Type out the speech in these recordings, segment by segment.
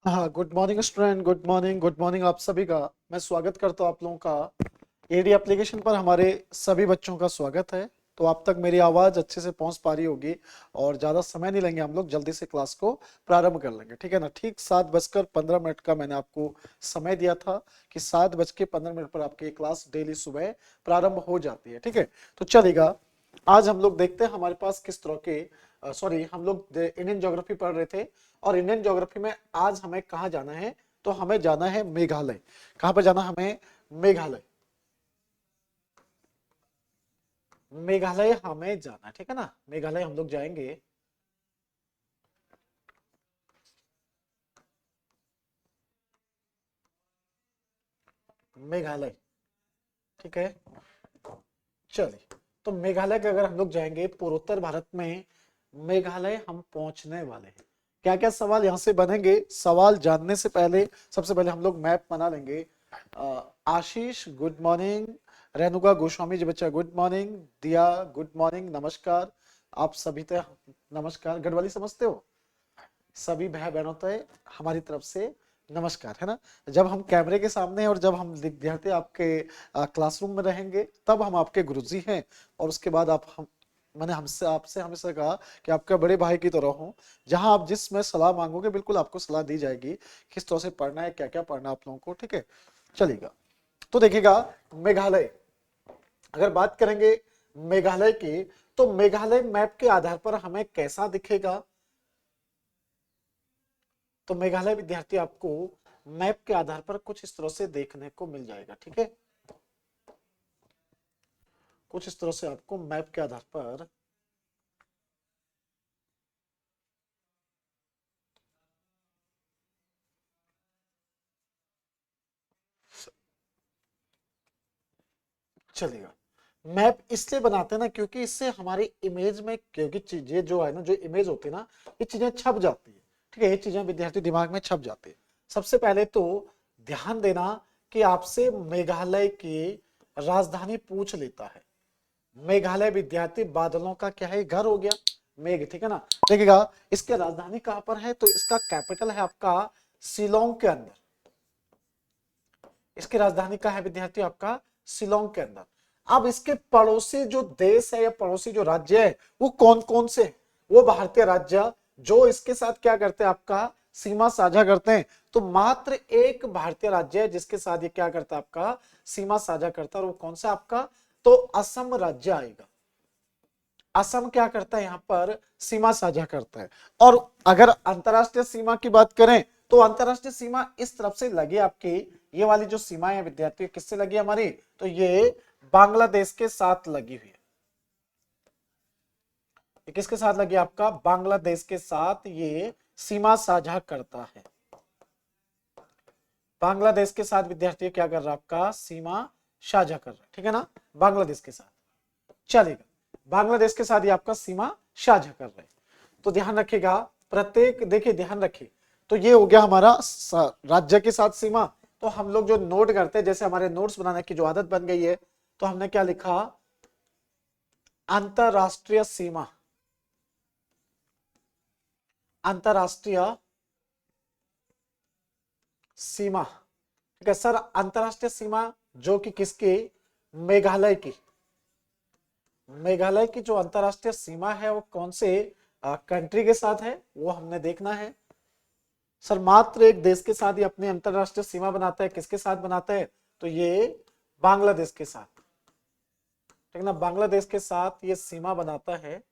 हाँ, good morning student. Good morning आप सभी का। मैं स्वागत करता हूँ आप लोगों का एडी एप्लीकेशन पर। हमारे सभी बच्चों का स्वागत है। तो आप तक मेरी आवाज़ अच्छे से पहुंच पा रही होगी और ज़्यादा समय नहीं लेंगे, हम लोग जल्दी से क्लास को प्रारंभ कर लेंगे, ठीक है ना। ठीक 7:15 का मैंने आपको समय दिया था कि 7:15 पर आपकी क्लास डेली सुबह प्रारंभ हो जाती है, ठीक है। तो चलेगा, आज हम लोग देखते हैं हमारे पास किस तरह के सॉरी, हम लोग इंडियन ज्योग्राफी पढ़ रहे थे और इंडियन ज्योग्राफी में आज हमें कहाँ जाना है, तो हमें जाना है मेघालय। कहाँ पर जाना हमें? मेघालय। मेघालय हमें जाना है, ठीक है ना। मेघालय हम लोग जाएंगे। मेघालय, ठीक है। चलिए, तो मेघालय के अगर हम लोग जाएंगे पूर्वोत्तर भारत में, मेघालय हम पहुंचने वाले हैं। क्या क्या सवाल यहां से बनेंगे, सवाल जानने से पहले सबसे पहले हम लोग मैप बना लेंगे। आशीष गुड मॉर्निंग, रेणुका गोस्वामी जी बच्चा गुड मॉर्निंग, दिया गुड मॉर्निंग, नमस्कार। आप सभी तो नमस्कार गढ़वाली समझते हो? सभी भाई बहनों तो हमारी तरफ से नमस्कार, है ना। जब हम कैमरे के सामने हैं और जब हम विद्यार्थी आपके क्लासरूम में रहेंगे तब हम आपके गुरुजी हैं। और उसके बाद आप हम मैंने हमसे आपसे हमेशा कहा कि आपका बड़े भाई की तरह हूँ। जहां आप जिसमें सलाह मांगोगे बिल्कुल आपको सलाह दी जाएगी, किस तरह से पढ़ना है, क्या क्या पढ़ना है आप लोगों को, ठीक है। चलेगा, तो देखिएगा, मेघालय अगर बात करेंगे मेघालय की, तो मेघालय मैप के आधार पर हमें कैसा दिखेगा? तो मेघालय विद्यार्थी आपको मैप के आधार पर कुछ इस तरह से देखने को मिल जाएगा, ठीक है। कुछ इस तरह से आपको मैप के आधार पर चलेगा। मैप इसलिए बनाते हैं ना क्योंकि इससे हमारी इमेज में, क्योंकि चीजें जो है ना, जो इमेज होती है ना, ये चीजें छप जाती है, ठीक है। ये चीजें विद्यार्थी दिमाग में छप जाती है। सबसे पहले तो ध्यान देना कि आपसे मेघालय की राजधानी पूछ लेता है। मेघालय विद्यार्थी बादलों का क्या है? घर हो गया मेघ, ठीक है ना। देखिएगा, इसकी राजधानी कहां पर है, तो इसका कैपिटल है आपका शिलोंग के अंदर। इसकी राजधानी का है विद्यार्थी आपका शिलोंग के अंदर। अब इसके पड़ोसी जो देश है या पड़ोसी जो राज्य है वो कौन कौन से? वो भारतीय राज्य जो इसके साथ क्या करते हैं, आपका सीमा साझा करते हैं। तो मात्र एक भारतीय राज्य है जिसके साथ ये क्या करता है, आपका सीमा साझा करता है, और वो कौन सा आपका? तो असम राज्य आएगा। असम क्या करता है, यहां पर सीमा साझा करता है। और अगर अंतरराष्ट्रीय सीमा की बात करें तो अंतरराष्ट्रीय सीमा इस तरफ से लगी आपकी, ये वाली जो सीमा है विद्यार्थी किससे लगी हमारी, तो ये बांग्लादेश के साथ लगी हुई है। ये किसके साथ लगी? आपका बांग्लादेश के साथ ये सीमा साझा करता है। बांग्लादेश के साथ विद्यार्थी क्या कर रहा है, आपका सीमा साझा कर रहा है, ठीक है ना, बांग्लादेश के साथ। चलेगा, बांग्लादेश के साथ ये आपका सीमा साझा कर रहे हैं। तो ध्यान रखिएगा, प्रत्येक, देखिए ध्यान रखिए, तो ये हो गया हमारा राज्य के साथ सीमा। तो हम लोग जो नोट करते हैं, जैसे हमारे नोट्स बनाने की जो आदत बन गई है, तो हमने क्या लिखा? अंतरराष्ट्रीय सीमा। अंतरराष्ट्रीय सीमा, ठीक है सर। अंतरराष्ट्रीय सीमा जो कि किसकी? मेघालय की। मेघालय की जो अंतरराष्ट्रीय सीमा है वो कौन से कंट्री के साथ है, वो हमने देखना है। सर मात्र एक देश के साथ ही अपनी अंतरराष्ट्रीय सीमा बनाता है। किसके साथ बनाता है? तो ये बांग्लादेश के साथ, ठीक है ना। बांग्लादेश के साथ ये सीमा बनाता है,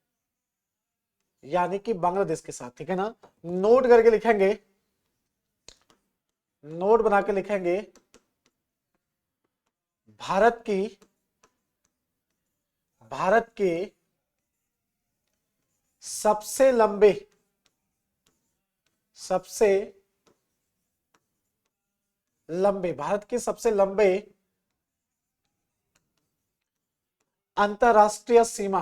यानी कि बांग्लादेश के साथ, ठीक है ना। नोट करके लिखेंगे, नोट बना के लिखेंगे, भारत की, भारत के सबसे लंबे, सबसे लंबे, भारत के सबसे लंबे अंतरराष्ट्रीय सीमा,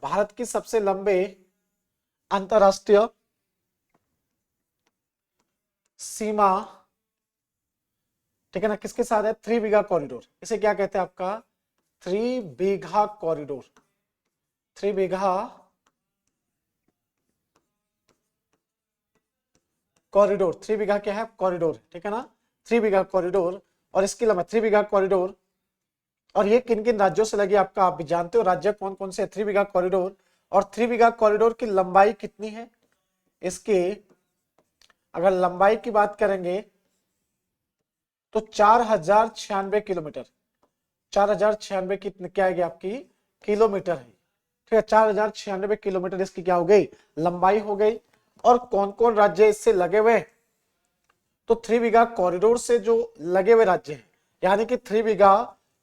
भारत की सबसे लंबे अंतरराष्ट्रीय सीमा, ठीक है ना, किसके साथ है? 3 बीघा कॉरिडोर। इसे क्या कहते हैं आपका? 3 बीघा कॉरिडोर। 3 बीघा कॉरिडोर, 3 बीघा क्या है कॉरिडोर, ठीक है ना, 3 बीघा कॉरिडोर, और इसकी लंबाई 3 बीघा कॉरिडोर, और ये किन किन राज्यों से लगी आपका, आप भी जानते हो राज्य कौन कौन से, 3 बीघा कॉरिडोर, और 3 बीघा कॉरिडोर की लंबाई कितनी है, इसकी अगर लंबाई की बात करेंगे तो 4096 किलोमीटर, 4096 कितने क्या आएगी आपकी किलोमीटर है, ठीक है, 4096 किलोमीटर इसकी क्या हो गई लंबाई हो गई। और कौन कौन राज्य इससे लगे हुए, तो 3 बीघा कॉरिडोर से जो लगे हुए राज्य हैं, यानी कि 3 बीघा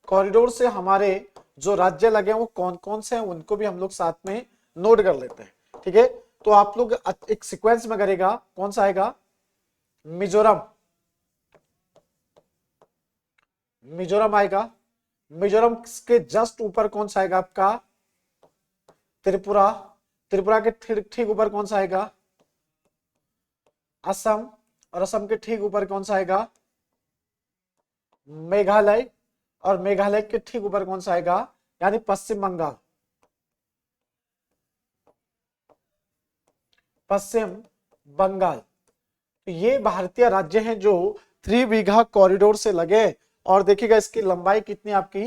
कॉरिडोर से हमारे जो राज्य लगे हैं वो कौन कौन से हैं, उनको भी हम लोग साथ में नोट कर लेते हैं, ठीक है। तो आप लोग एक सीक्वेंस में करेगा, कौन सा आएगा, मिजोरम, मिजोरम आएगा, मिजोरम के जस्ट ऊपर कौन सा आएगा आपका त्रिपुरा, त्रिपुरा के ठीक ऊपर कौन सा आएगा असम, और असम के ठीक ऊपर कौन सा आएगा मेघालय, और मेघालय के ठीक ऊपर कौन सा आएगा यानी पश्चिम बंगाल, पश्चिम बंगाल। तो ये भारतीय राज्य हैं जो 3 बीघा कॉरिडोर से लगे, और देखिएगा इसकी लंबाई कितनी आपकी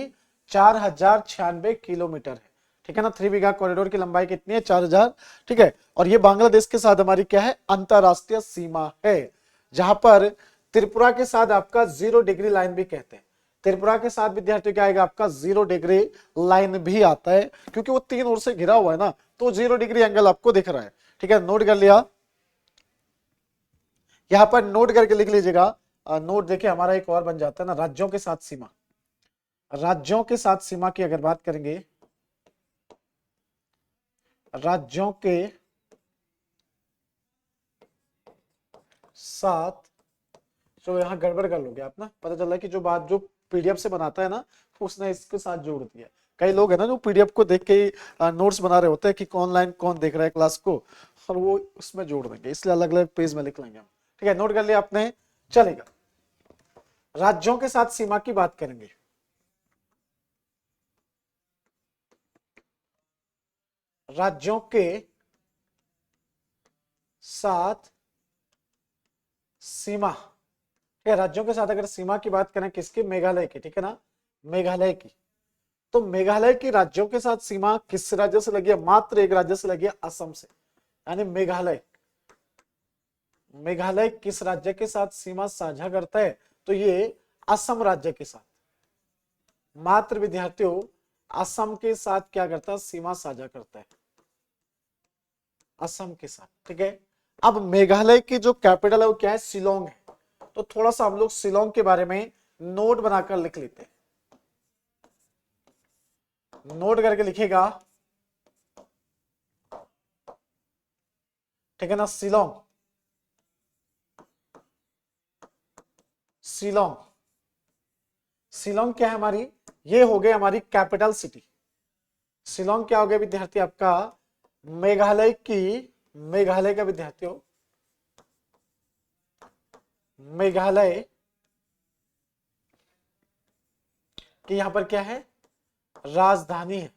4096 किलोमीटर है, ठीक है ना, 3 बीघा कॉरिडोर की लंबाई कितनी है 4000, ठीक है। और ये बांग्लादेश के साथ हमारी क्या है अंतरराष्ट्रीय सीमा है, जहां पर त्रिपुरा के साथ आपका 0 डिग्री लाइन भी कहते हैं, त्रिपुरा के साथ विद्यार्थियों क्या आएगा आपका 0 डिग्री लाइन भी आता है, क्योंकि वो 3 ओर से घिरा हुआ है ना, तो 0 डिग्री एंगल आपको दिख रहा है, ठीक है, नोट कर लिया, यहां पर नोट करके लिख लीजिएगा। नोट देखिए हमारा एक और बन जाता है ना, राज्यों के साथ सीमा, राज्यों के साथ सीमा की अगर बात करेंगे, राज्यों के साथ, तो यहां गड़बड़ कर लोगे आप ना, पता चल रहा है कि जो बात जो पीडीएफ से बनाता है ना उसने इसके साथ जोड़ दिया, कई लोग है ना जो पीडीएफ को देख के नोट्स बना रहे होते हैं कि ऑनलाइन कौन देख रहा है क्लास को, और वो उसमें जोड़ देंगे, इसलिए अलग अलग पेज में लिख लेंगे हम, ठीक है, नोट कर लिया आपने, चलेगा। राज्यों के साथ सीमा की बात करेंगे, राज्यों के साथ सीमा, राज्यों के साथ अगर सीमा की बात करें किसकी, मेघालय की, ठीक है ना, मेघालय की, तो मेघालय की राज्यों के साथ सीमा किस राज्य से लगी है, मात्र एक राज्य से लगी है असम से, यानी मेघालय, मेघालय किस राज्य के साथ सीमा साझा करता है, तो ये असम राज्य के साथ, मात्र विद्यार्थियों असम के साथ क्या करता है सीमा साझा करता है, असम के साथ, ठीक है। अब मेघालय की जो कैपिटल है वो क्या है शिलोंग है, तो थोड़ा सा हम लोग शिलोंग के बारे में नोट बनाकर लिख लेते हैं, नोट करके लिखेगा, ठीक है ना, शिलोंग, शिलोंग, शिलोंग क्या है हमारी, ये हो गई हमारी कैपिटल सिटी, शिलोंग क्या हो गया विद्यार्थी आपका मेघालय की, मेघालय का विद्यार्थियों मेघालय कि यहां पर क्या है राजधानी है,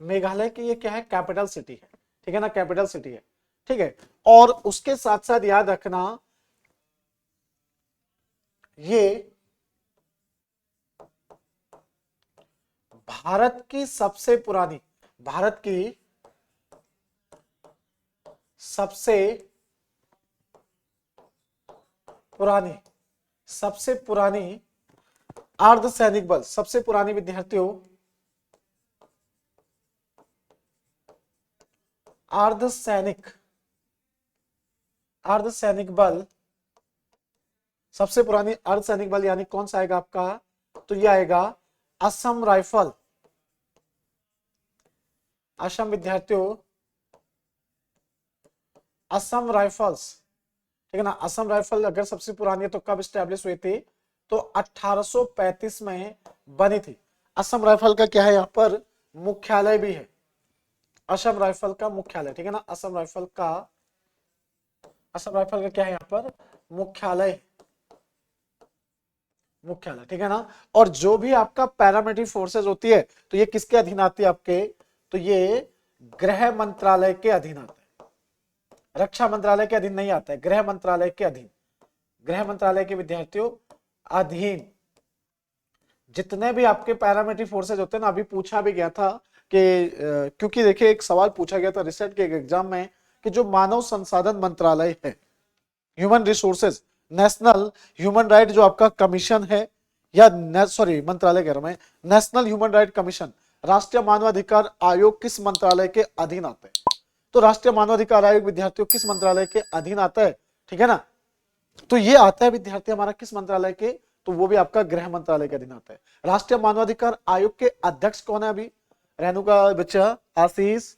मेघालय की ये क्या है कैपिटल सिटी है, ठीक है ना, कैपिटल सिटी है, ठीक है। और उसके साथ साथ याद रखना ये भारत की सबसे पुरानी, भारत की सबसे पुरानी, सबसे पुरानी अर्धसैनिक बल, सबसे पुरानी विद्यार्थियों अर्धसैनिक, अर्धसैनिक बल, सबसे पुरानी अर्धसैनिक बल यानी कौन सा आएगा आपका, तो ये आएगा असम राइफल, असम विद्यार्थियों असम राइफल्स, ठीक है ना, असम राइफल अगर सबसे पुरानी है तो कब स्टैब्लिश हुई थी, तो 1835 में बनी थी। असम राइफल का क्या है यहाँ पर मुख्यालय भी है, असम राइफल का मुख्यालय, ठीक है ना, असम राइफल का, असम राइफल का क्या है यहाँ पर मुख्यालय, मुख्यालय, ठीक है ना। और जो भी आपका पैरामिलिट्री फोर्सेस होती है तो ये किसके अधीन आती है आपके, तो ये गृह मंत्रालय के अधीन आते हैं, रक्षा मंत्रालय के अधीन नहीं आता है, गृह मंत्रालय के अधीन, गृह मंत्रालय के विद्यार्थियों अधीन जितने भी आपके पैरामिलिट्री फोर्सेज होते हैं ना, अभी पूछा भी गया था कि क्योंकि देखिए एक सवाल पूछा गया था रिसेंट के एक एग्जाम में कि जो मानव संसाधन मंत्रालय है, human resources, national human right जो आपका कमीशन है, या सॉरी मंत्रालय कह रहा हूं मैं, नेशनल ह्यूमन राइट कमीशन, राष्ट्रीय मानवाधिकार आयोग किस मंत्रालय के अधीन आता है? तो राष्ट्रीय मानवाधिकार आयोग विद्यार्थियों किस मंत्रालय के अधीन आता है? ठीक है ना, तो ये आता है विद्यार्थी हमारा किस मंत्रालय के, तो वो भी आपका गृह मंत्रालय के अधीन आता है। राष्ट्रीय मानवाधिकार आयोग के अध्यक्ष कौन है? अभी रेणुका बच्चा, आशीष,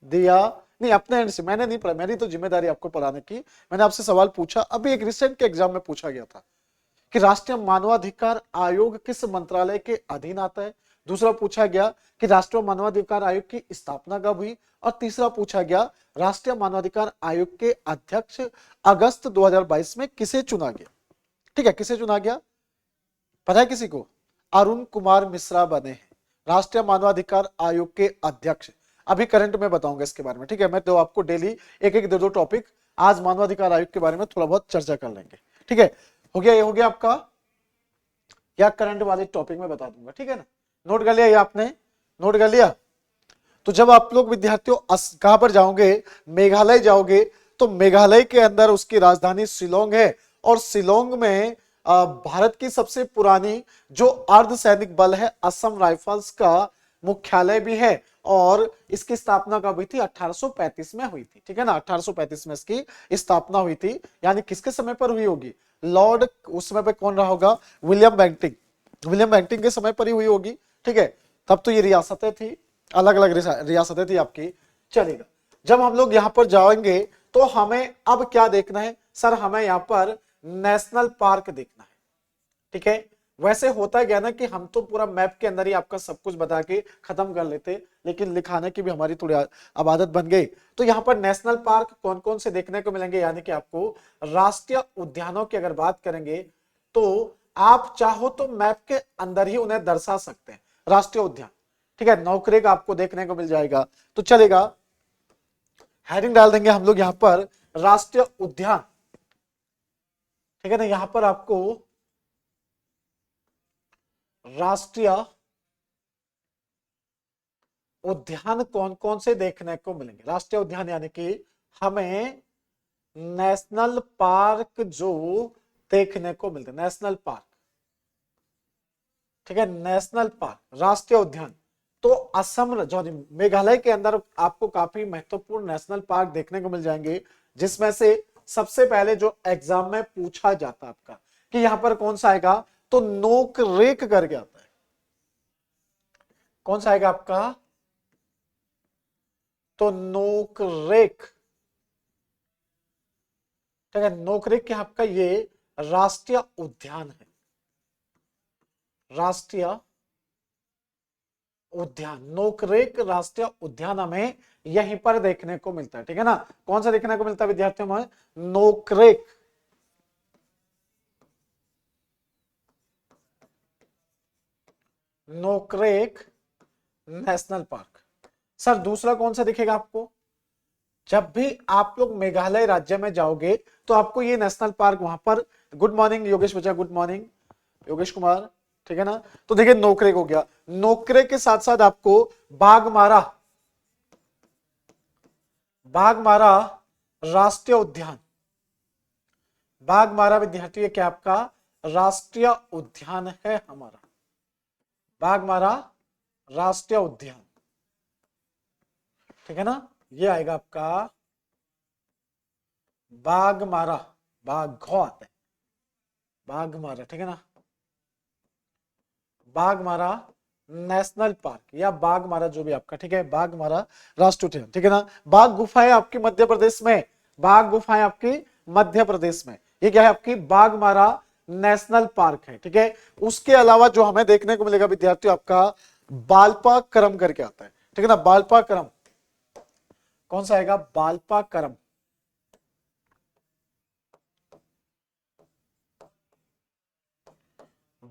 दिया, नहीं अपने एंड से, मैंने नहीं पढ़ा, मेरी तो जिम्मेदारी आपको पढ़ाने की। मैंने आपसे सवाल पूछा, अभी एक रिसेंट के एग्जाम में पूछा गया था कि राष्ट्रीय मानवाधिकार आयोग किस मंत्रालय के अधीन आता है। दूसरा पूछा गया कि राष्ट्रीय मानवाधिकार आयोग की स्थापना कब हुई, और तीसरा पूछा गया राष्ट्रीय मानवाधिकार आयोग के अध्यक्ष अगस्त 2022 में किसे चुना गया। ठीक है, किसे चुना गया पता है किसी को? अरुण कुमार मिश्रा बने हैं राष्ट्रीय मानवाधिकार आयोग के अध्यक्ष। अभी करंट में बताऊंगा इसके बारे में, ठीक है। मैं तो आपको डेली एक एक दो टॉपिक आज मानवाधिकार आयोग के बारे में थोड़ा बहुत चर्चा कर लेंगे, ठीक है। हो गया, ये हो गया आपका, या करंट वाले टॉपिक में बता दूंगा, ठीक है ना। नोट कर लिया ये आपने, नोट कर लिया। तो जब आप लोग विद्यार्थियों कहां पर जाओगे, मेघालय जाओगे, तो मेघालय के अंदर उसकी राजधानी शिलोंग है, और शिलोंग में भारत की सबसे पुरानी जो अर्धसैनिक बल है असम राइफल्स का मुख्यालय भी है, और इसकी स्थापना कब हुई थी? 1835 में हुई थी, ठीक है ना। 1835 में इसकी स्थापना हुई थी, यानी किसके समय पर हुई होगी? लॉर्ड, उस समय पे कौन रहा होगा? विलियम बेंटिंग, विलियम बेंटिंग के समय पर ही हुई होगी, ठीक है। तब तो ये रियासतें थी, अलग अलग रियासतें थी आपकी। चलेगा, जब हम लोग यहां पर जाएंगे तो हमें अब क्या देखना है? सर हमें यहां पर नेशनल पार्क देखना है, ठीक है। वैसे होता गया ना कि हम तो पूरा मैप के अंदर ही आपका सब कुछ बता के खत्म कर लेते, लेकिन लिखाने की भी हमारी थोड़ी अब आदत बन गई। तो यहाँ पर नेशनल पार्क कौन कौन से देखने को मिलेंगे, यानी कि आपको राष्ट्रीय उद्यानों की अगर बात करेंगे तो आप चाहो तो मैप के अंदर ही उन्हें दर्शा सकते हैं, राष्ट्रीय उद्यान, ठीक है। नौकरेक आपको देखने को मिल जाएगा, तो चलेगा, हेडिंग डाल देंगे हम लोग यहां पर राष्ट्रीय उद्यान, ठीक है ना। यहां पर आपको राष्ट्रीय उद्यान कौन कौन से देखने को मिलेंगे? राष्ट्रीय उद्यान यानी कि हमें नेशनल पार्क जो देखने को मिलते हैं, नेशनल पार्क, ठीक है, नेशनल पार्क, राष्ट्रीय उद्यान। तो असम जो मेघालय के अंदर आपको काफी महत्वपूर्ण नेशनल पार्क देखने को मिल जाएंगे, जिसमें से सबसे पहले जो एग्जाम में पूछा जाता है आपका कि यहां पर कौन सा आएगा, तो नोकरेक करके आता है। कौन सा आएगा आपका? तो नोकरेक, ठीक है। नोकरेक के आपका ये राष्ट्रीय उद्यान है, राष्ट्रीय उद्यान, नोकरेक राष्ट्रीय उद्यान हमें यहीं पर देखने को मिलता है, ठीक है ना। कौन सा देखने को मिलता है विद्यार्थियों में? Nokrek, Nokrek national park. Sir दूसरा कौन सा दिखेगा आपको? जब भी आप लोग मेघालय राज्य में जाओगे तो आपको ये नेशनल पार्क वहां पर, गुड मॉर्निंग योगेश बच्चा, गुड मॉर्निंग योगेश कुमार, ठीक है ना। तो देखिए नोकरेक हो गया, नोकरेक के साथ साथ आपको बाघमारा, बाघमारा राष्ट्रीय उद्यान, बाघमारा विद्यार्थी क्या आपका राष्ट्रीय उद्यान है हमारा, बाघमारा राष्ट्रीय उद्यान, ठीक है ना। ये आएगा आपका बाघमारा, बाघ आता है, बाघमारा, ठीक है ना। बाघमारा नेशनल पार्क या बाघमारा जो भी आपका, ठीक है, बाघमारा राष्ट्रीय उद्यान, ठीक है ना। बाघ गुफाएं आपकी मध्य प्रदेश में, बाघ गुफाएं आपकी मध्य प्रदेश में, ये क्या है आपकी बाघमारा नेशनल पार्क है, ठीक है। उसके अलावा जो हमें देखने को मिलेगा विद्यार्थियों आपका बालपा करम करके आता है, ठीक है ना। बालपा करम कौन सा आएगा? बालपा करम,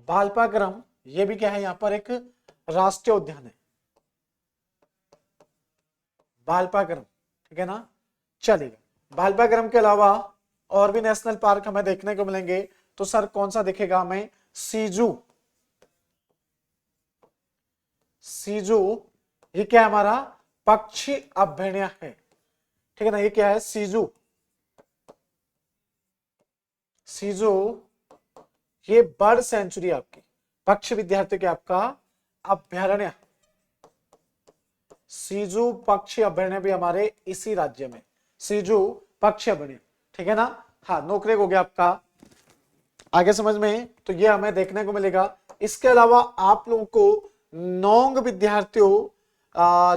बालपा करम, ये भी क्या है यहां पर एक राष्ट्रीय उद्यान है, बालपा करम, ठीक है ना। चलेगा, बालपाग्राम के अलावा और भी नेशनल पार्क हमें देखने को मिलेंगे, तो सर कौन सा दिखेगा हमें? सीजू। सीजू ये क्या है? हमारा पक्षी अभयारण्य है, ठीक है ना। ये क्या है? सीजू। सीजू ये बर्ड सेंचुरी आपकी, पक्षी विद्यार्थी के आपका अभयारण्य। सीजू पक्षी अभयारण्य भी हमारे इसी राज्य में, सीजू पक्षी अभयारण्य, ठीक है ना। हाँ, नोकरेक हो गया आपका। आगे समझ में, तो ये हमें देखने को मिलेगा। इसके अलावा आप लोगों को नोंग विद्यार्थियों,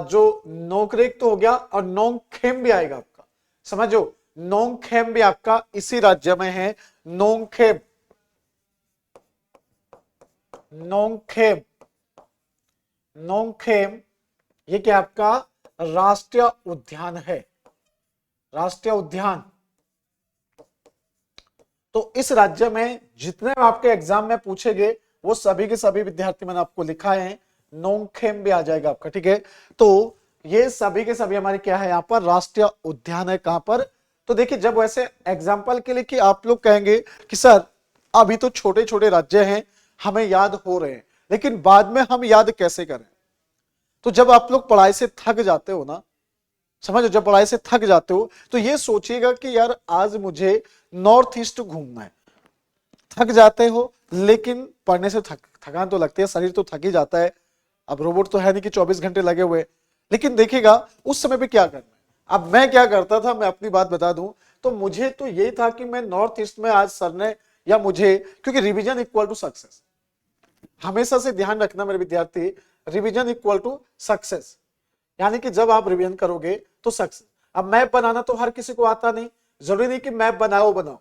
जो नोकरेक तो हो गया, और नोंगखेम भी आएगा आपका, समझो। नोंगखेम भी आपका इसी राज्य में है। नोंगखेम, नोंगखेम, नोंगखेम ये क्या आपका राष्ट्रीय उद्यान है, राष्ट्रीय उद्यान। तो इस राज्य में जितने आपके एग्जाम में पूछे गए वो सभी के सभी विद्यार्थी मैंने आपको लिखा है। नोंगखेम भी आ जाएगा आपका, ठीक है। तो ये सभी के सभी हमारे क्या है, यहाँ पर राष्ट्रीय उद्यान है। कहां पर? तो देखिए, जब वैसे एग्जाम्पल के लिए कि आप लोग कहेंगे कि सर अभी तो छोटे छोटे राज्य हैं, हमें याद हो रहे हैं, लेकिन बाद में हम याद कैसे करें? तो जब आप लोग पढ़ाई से थक जाते हो ना, समझो, जब पढ़ाई से थक जाते हो तो ये सोचिएगा कि यार आज मुझे नॉर्थ ईस्ट घूमना है। थक जाते हो, लेकिन पढ़ने से थकान तो लगती है, शरीर तो थक ही जाता है। अब रोबोट तो है नहीं कि 24 घंटे लगे हुए, लेकिन देखिएगा उस समय पे क्या करना है। अब मैं क्या करता था, मैं अपनी बात बता दूं, तो मुझे तो यही था कि मैं नॉर्थ ईस्ट में आज सर ने या मुझे, क्योंकि रिवीजन इक्वल टू सक्सेस, हमेशा से ध्यान रखना मेरे विद्यार्थी, रिवीजन इक्वल टू सक्सेस, यानी कि जब आप रिवीजन करोगे तो सक्सेस। अब मैप बनाना तो हर किसी को आता नहीं, जरूरी नहीं कि मैप बनाओ। और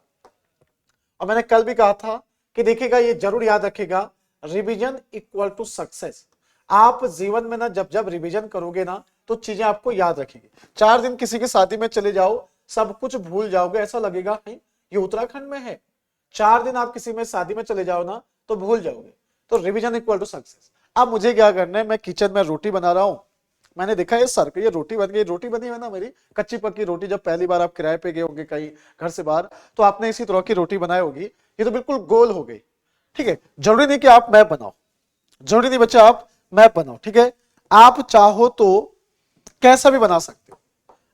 मैंने कल भी कहा था कि देखिएगा, ये जरूर याद रखेगा, रिवीजन इक्वल टू सक्सेस। आप जीवन में ना जब जब रिवीजन करोगे ना, तो चीजें आपको याद रखेगी। 4 दिन किसी की शादी में चले जाओ, सब कुछ भूल जाओगे, ऐसा लगेगा ये उत्तराखंड में है। 4 दिन आप किसी में शादी में चले जाओ ना, तो भूल जाओगे। तो रिवीजन इक्वल टू सक्सेस। अब मुझे क्या करना है, मैं किचन में रोटी बना रहा हूं, मैंने देखा ये सर ये रोटी बन गई, रोटी बनी है ना मेरी कच्ची पक्की रोटी। जब पहली बार आप किराए पे गए होंगे कहीं घर से बाहर, तो आपने इसी तरह की रोटी बनाई होगी। ये तो बिल्कुल गोल हो गई, ठीक है। जरूरी नहीं कि आप मैप बनाओ, जरूरी नहीं बच्चा आप मैप बनाओ, ठीक है। आप चाहो तो कैसा भी बना सकते हो।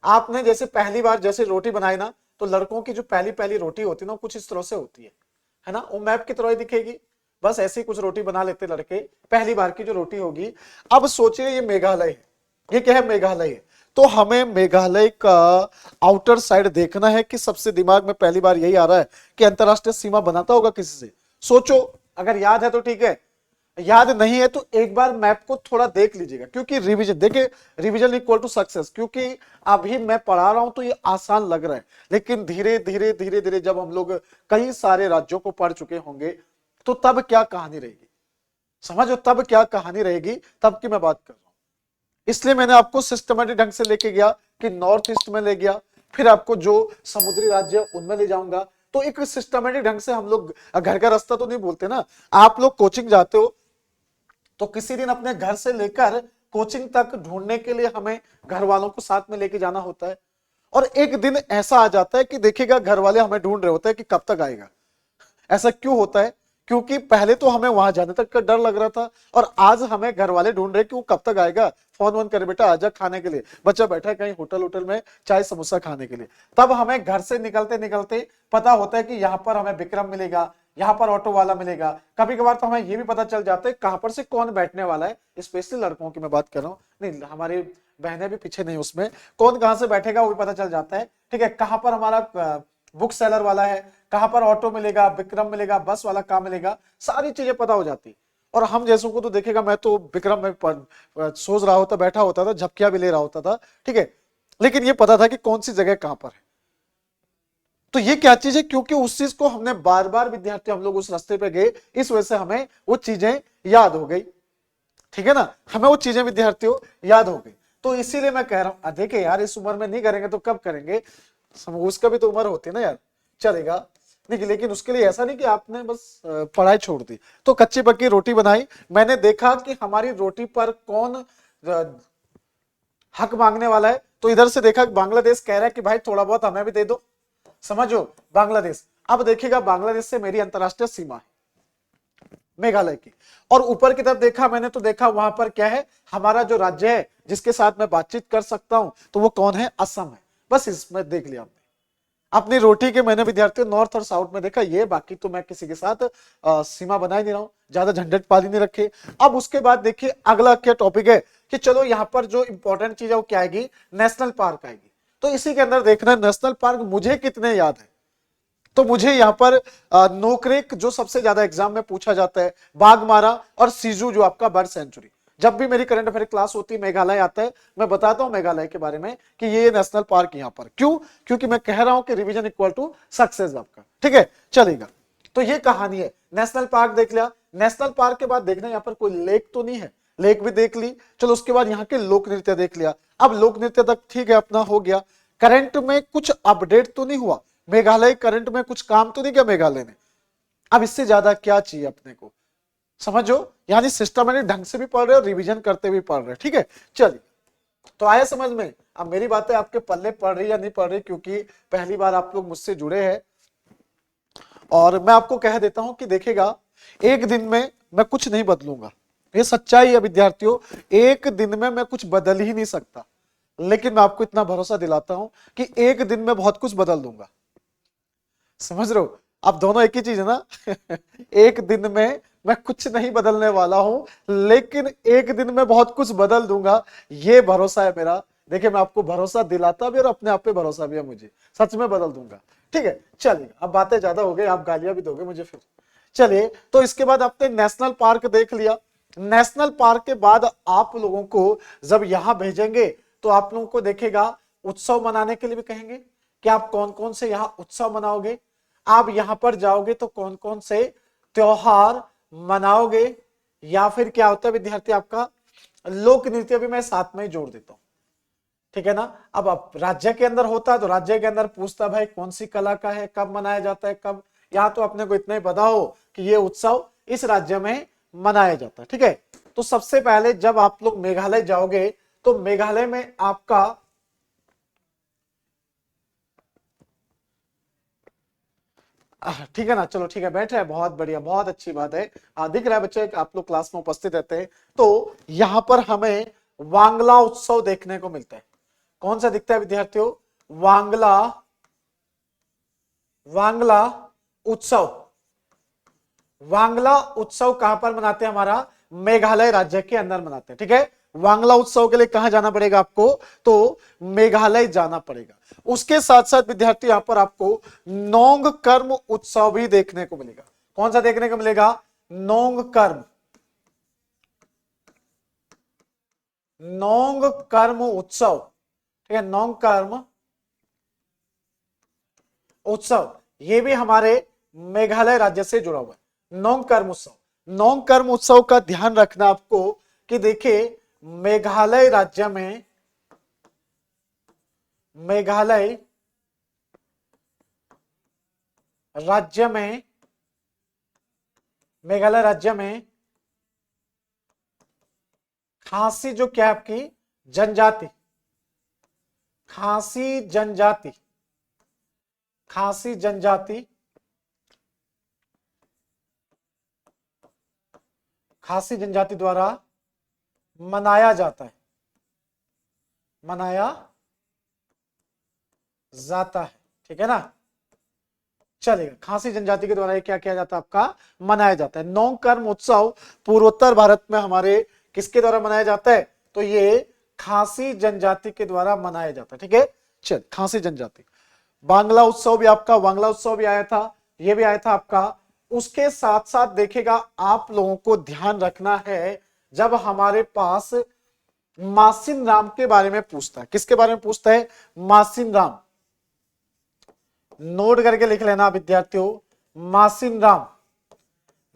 आपने जैसे पहली बार जैसे रोटी बनाई ना, तो लड़कों की जो पहली पहली रोटी होती है ना, कुछ इस तरह से होती है ना, वो मैप की तरह ही दिखेगी। बस ऐसी कुछ रोटी बना लेते लड़के, पहली बार की जो रोटी होगी। अब सोचिए ये मेघालय है, ये क्या है? मेघालय है। तो हमें मेघालय का आउटर साइड देखना है कि सबसे दिमाग में पहली बार यही आ रहा है कि अंतरराष्ट्रीय सीमा बनाता होगा किसी से। सोचो, अगर याद है तो ठीक है, याद नहीं है तो एक बार मैप को थोड़ा देख लीजिएगा, क्योंकि रिवीजन देखिए, रिवीजन इक्वल टू सक्सेस। क्योंकि अभी मैं पढ़ा रहा हूं तो ये आसान लग रहा है, लेकिन धीरे धीरे धीरे धीरे जब हम लोग कई सारे राज्यों को पढ़ चुके होंगे, तो तब क्या कहानी रहेगी, समझो, तब क्या कहानी रहेगी, तब की मैं बात कर रहा हूं। इसलिए मैंने आपको सिस्टमेटिक ढंग से लेके गया कि नॉर्थ ईस्ट में ले गया, फिर आपको जो समुद्री राज्य उनमें ले जाऊंगा। तो एक सिस्टमेटिक ढंग से हम लोग, घर का रास्ता तो नहीं बोलते ना, आप लोग कोचिंग जाते हो तो किसी दिन अपने घर से लेकर कोचिंग तक ढूंढने के लिए हमें घर वालों को साथ में लेके जाना होता है। और एक दिन ऐसा आ जाता है कि देखिएगा घर वाले हमें ढूंढ रहे होते हैं कि कब तक आएगा। ऐसा क्यों होता है? क्योंकि पहले तो हमें वहां जाने तक का डर लग रहा था, और आज हमें घर वाले ढूंढ रहे कि वो कब तक आएगा। फोन वोन करे, बेटा आजा खाने के लिए, बच्चा बैठा है कहीं होटल में चाय समोसा खाने के लिए। तब हमें घर से निकलते निकलते पता होता है कि यहाँ पर हमें विक्रम मिलेगा, यहाँ पर ऑटो वाला मिलेगा। कभी कभार तो हमें ये भी पता चल जाता है कहां पर से कौन बैठने वाला है। स्पेशली लड़कों की मैं बात कर रहा हूँ, नहीं हमारी बहनें भी पीछे नहीं, उसमें कौन कहां से बैठेगा वो भी पता चल जाता है, ठीक है। कहां पर हमारा बुक सेलर वाला है, कहां पर ऑटो मिलेगा, विक्रम मिलेगा, बस वाला कहां मिलेगा, सारी चीजें पता हो जाती। और हम जैसों को तो देखेगा, मैं तो विक्रम में सोच रहा होता, बैठा होता था, झपकियां भी ले रहा होता था, ठीक है, लेकिन ये पता था कि कौन सी जगह कहां पर है। तो ये क्या चीज है? क्योंकि उस चीज को हमने बार बार विद्यार्थी हम लोग उस रास्ते पे गए, इस वजह से हमें वो चीजें याद हो गई, ठीक है ना, हमें वो चीजें विद्यार्थियों याद हो गई। तो इसीलिए मैं कह रहा हूं, देखिए यार इस उम्र में नहीं करेंगे तो कब करेंगे, उसका भी तो उम्र होती है ना यार, चलेगा नहीं। लेकिन उसके लिए ऐसा नहीं कि आपने बस पढ़ाई छोड़ दी। तो कच्ची पक्की रोटी बनाई, मैंने देखा कि हमारी रोटी पर कौन हक मांगने वाला है, तो इधर से देखा बांग्लादेश कह रहा है कि भाई थोड़ा बहुत हमें भी दे दो, समझो बांग्लादेश। अब देखिएगा बांग्लादेश से मेरी अंतरराष्ट्रीय सीमा है मेघालय की, और ऊपर की तरफ देखा मैंने तो देखा वहां पर क्या है, हमारा जो राज्य है जिसके साथ मैं बातचीत कर सकता हूं तो वो कौन है, असम है। बस इसमें देख लिया हमने अपनी रोटी के, मैंने विद्यार्थियों नॉर्थ और साउथ में देखा ये, बाकी तो मैं किसी के साथ सीमा बना ही नहीं रहा हूं, ज्यादा झंझट पाली नहीं रखे। अब उसके बाद देखिए अगला क्या टॉपिक है कि चलो यहां पर जो इंपॉर्टेंट चीज है वो क्या आएगी, नेशनल पार्क आएगी। तो इसी के अंदर देखना नेशनल पार्क मुझे कितने याद है, तो मुझे यहां पर नोकरेक जो सबसे ज्यादा एग्जाम में पूछा जाता है, बाघमारा और सीजू जो आपका बर्ड सेंचुरी। जब भी मेरी करंट अफेयर क्लास होती है मेघालय आता है, मैं बताता हूं मेघालय के बारे में कि ये नेशनल पार्क यहां पर क्यों, क्योंकि मैं कह रहा हूं कि रिवीजन इक्वल टू सक्सेस आपका, ठीक है चलेगा। तो ये कहानी है, नेशनल पार्क देख लिया। नेशनल पार्क के बाद देखना यहां पर कोई लेक तो नहीं है, लेक भी देख ली। चलो उसके बाद यहाँ के लोक नृत्य देख लिया। अब लोक नृत्य तक ठीक है अपना हो गया। करंट में कुछ अपडेट तो नहीं हुआ, मेघालय करंट में कुछ काम तो नहीं किया मेघालय ने। अब इससे ज्यादा क्या चाहिए अपने को, समझो, यानी सिस्टमेटिक ढंग से भी पढ़ रहे हो, रिवीजन करते भी पढ़ रहे, ठीक है चलिए। तो आया समझ में, अब मेरी बातें आपके पल्ले पड़ रही या नहीं पड़ रही, क्योंकि पहली बार आप लोग मुझसे जुड़े हैं। और मैं आपको कह देता हूं कि देखेगा एक दिन में मैं कुछ नहीं बदलूंगा, ये सच्चाई है विद्यार्थियों, एक दिन में मैं कुछ बदल ही नहीं सकता, लेकिन मैं आपको इतना भरोसा दिलाता हूं कि एक दिन में बहुत कुछ बदल दूंगा। समझ रहे हो, अब दोनों एक ही चीज है ना एक दिन में मैं कुछ नहीं बदलने वाला हूं, लेकिन एक दिन में बहुत कुछ बदल दूंगा, ये भरोसा है मेरा। देखिए मैं आपको भरोसा दिलाता भी और अपने आप पे भरोसा भी है मुझे, सच में बदल दूंगा, ठीक है चलिए। अब बातें ज्यादा हो गई, आप गालियां भी दोगे मुझे फिर। चलिए तो इसके बाद आपने नेशनल पार्क देख लिया। नेशनल पार्क के बाद आप लोगों को जब यहां भेजेंगे तो आप लोगों को देखेगा उत्सव मनाने के लिए भी कहेंगे कि आप कौन कौन से यहाँ उत्सव मनाओगे, आप यहां पर जाओगे तो कौन कौन से त्योहार मनाओगे, या फिर क्या होता है विद्यार्थी आपका लोक नृत्य भी मैं साथ में ही जोड़ देता हूं, ठीक है ना। अब आप राज्य के अंदर होता है तो राज्य के अंदर पूछता भाई कौन सी कला का है, कब मनाया जाता है, कब, यहाँ तो अपने को इतना ही पता हो कि ये उत्सव इस राज्य में मनाया जाता है, ठीक है। तो सबसे पहले जब आप लोग मेघालय जाओगे तो मेघालय में आपका ठीक है ना, चलो ठीक है बैठ रहे हैं, बहुत बढ़िया बहुत अच्छी बात है। दिख रहा है बच्चे आप लोग क्लास में उपस्थित रहते हैं। तो यहां पर हमें वांगला उत्सव देखने को मिलता है। कौन सा दिखता है विद्यार्थियों, वांगला, वांगला उत्सव। वांगला उत्सव कहां पर मनाते हैं, हमारा मेघालय राज्य के अंदर मनाते हैं, ठीक है। वांगला उत्सव के लिए कहां जाना पड़ेगा आपको, तो मेघालय जाना पड़ेगा। उसके साथ साथ विद्यार्थी यहां पर आपको नोंग कर्म उत्सव भी देखने को मिलेगा। कौन सा देखने को मिलेगा, नोंग कर्म, नोंग कर्म उत्सव, ठीक है नोंग कर्म उत्सव, ये भी हमारे मेघालय राज्य से जुड़ा हुआ है। नोंग कर्म उत्सव, नोंग कर्म उत्सव का ध्यान रखना आपको कि देखिए मेघालय राज्य में, मेघालय राज्य में, मेघालय राज्य में खासी जो क्या आपकी जनजाति, खासी जनजाति, खासी जनजाति, खासी जनजाति द्वारा मनाया जाता है, मनाया जाता है, ठीक है ना। चलेगा, खासी जनजाति के द्वारा क्या किया जाता है आपका, मनाया जाता है। नोंग कर्म उत्सव पूर्वोत्तर भारत में हमारे किसके द्वारा मनाया जाता है, तो ये खासी जनजाति के द्वारा मनाया जाता है, ठीक है। चल खासी जनजाति। बांग्ला उत्सव भी आपका, बांग्ला उत्सव भी आया था, ये भी आया था आपका। उसके साथ साथ देखेगा आप लोगों को ध्यान रखना है, जब हमारे पास मासिन राम के बारे में पूछता है, किसके बारे में पूछता है, मासिन राम, नोट करके लिख लेना विद्यार्थियों, मासिन राम,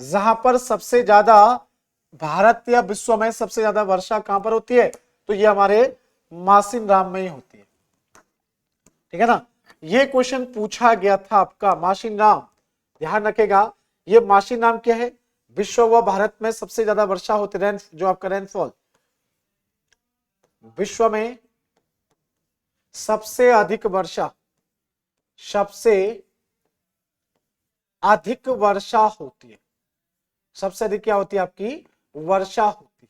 जहां पर सबसे ज्यादा भारत या विश्व में सबसे ज्यादा वर्षा कहां पर होती है, तो ये हमारे मासिन राम में ही होती है, ठीक है ना। ये क्वेश्चन पूछा गया था आपका, मासिन राम, ध्यान रखेगा ये मासिन राम क्या है, विश्व व भारत में सबसे ज्यादा वर्षा होती है, जो आपका रेनफॉल विश्व में सबसे अधिक वर्षा, सबसे अधिक वर्षा होती है, सबसे अधिक क्या होती है आपकी, वर्षा होती है।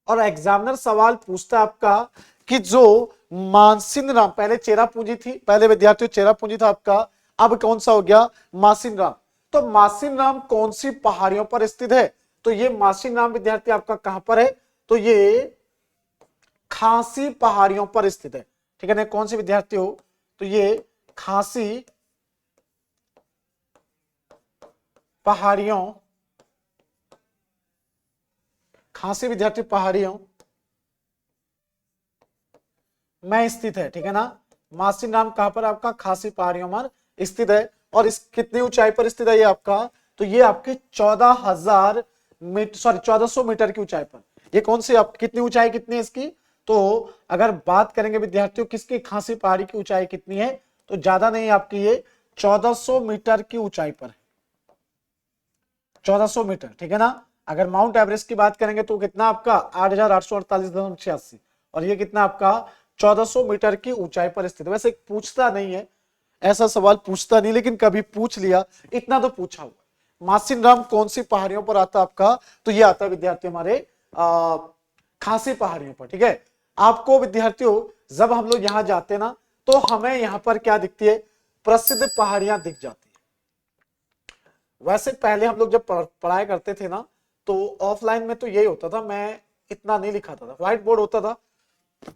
और एग्जामिनर सवाल पूछता है आपका कि जो मानसिन राम, पहले चेरापूंजी थी, पहले विद्यार्थियों चेरापूंजी था आपका, अब कौन सा हो गया, मासिन राम। तो मासिन राम कौन सी पहाड़ियों पर स्थित है, तो ये मासिन राम विद्यार्थी आपका कहां पर है, तो ये खासी पहाड़ियों पर स्थित है। ठीक है ना, कौन से विद्यार्थी हो, तो ये खासी पहाड़ियों, खासी विद्यार्थी पहाड़ियों में स्थित है। ठीक है ना, मासिन नाम कहां पर आपका, खासी पहाड़ियों में स्थित है। और इस कितनी ऊंचाई पर स्थित है ये आपका, तो ये आपके 14,000 मीटर, सॉरी 1400 मीटर की ऊंचाई पर। ये कौन सी आप, कितनी ऊंचाई कितनी है इसकी, तो अगर बात करेंगे विद्यार्थियों किसकी, खासी पहाड़ी की ऊंचाई कितनी है, तो ज्यादा नहीं आपकी ये 1400 मीटर की ऊंचाई पर है, 1400 मीटर। ठीक है ना, अगर माउंट एवरेस्ट की बात करेंगे तो कितना आपका 8,848.86, और ये कितना आपका 1400 मीटर की ऊंचाई पर स्थित है। वैसे पूछता नहीं है, ऐसा सवाल पूछता नहीं, लेकिन कभी पूछ लिया, इतना तो पूछा हुआ। मासिन राम कौन सी पहाड़ियों पर आता आपका, तो ये आता है विद्यार्थी हमारे खासी पहाड़ियों पर। ठीक है, आपको विद्यार्थियों जब हम लोग यहां जाते ना, तो हमें यहां पर क्या दिखती है, प्रसिद्ध पहाड़ियां दिख जाती है। वैसे पहले हम लोग जब पढ़ाई करते थे ना, तो ऑफलाइन में तो यही होता था, मैं इतना नहीं लिखाता था, व्हाइट बोर्ड होता था,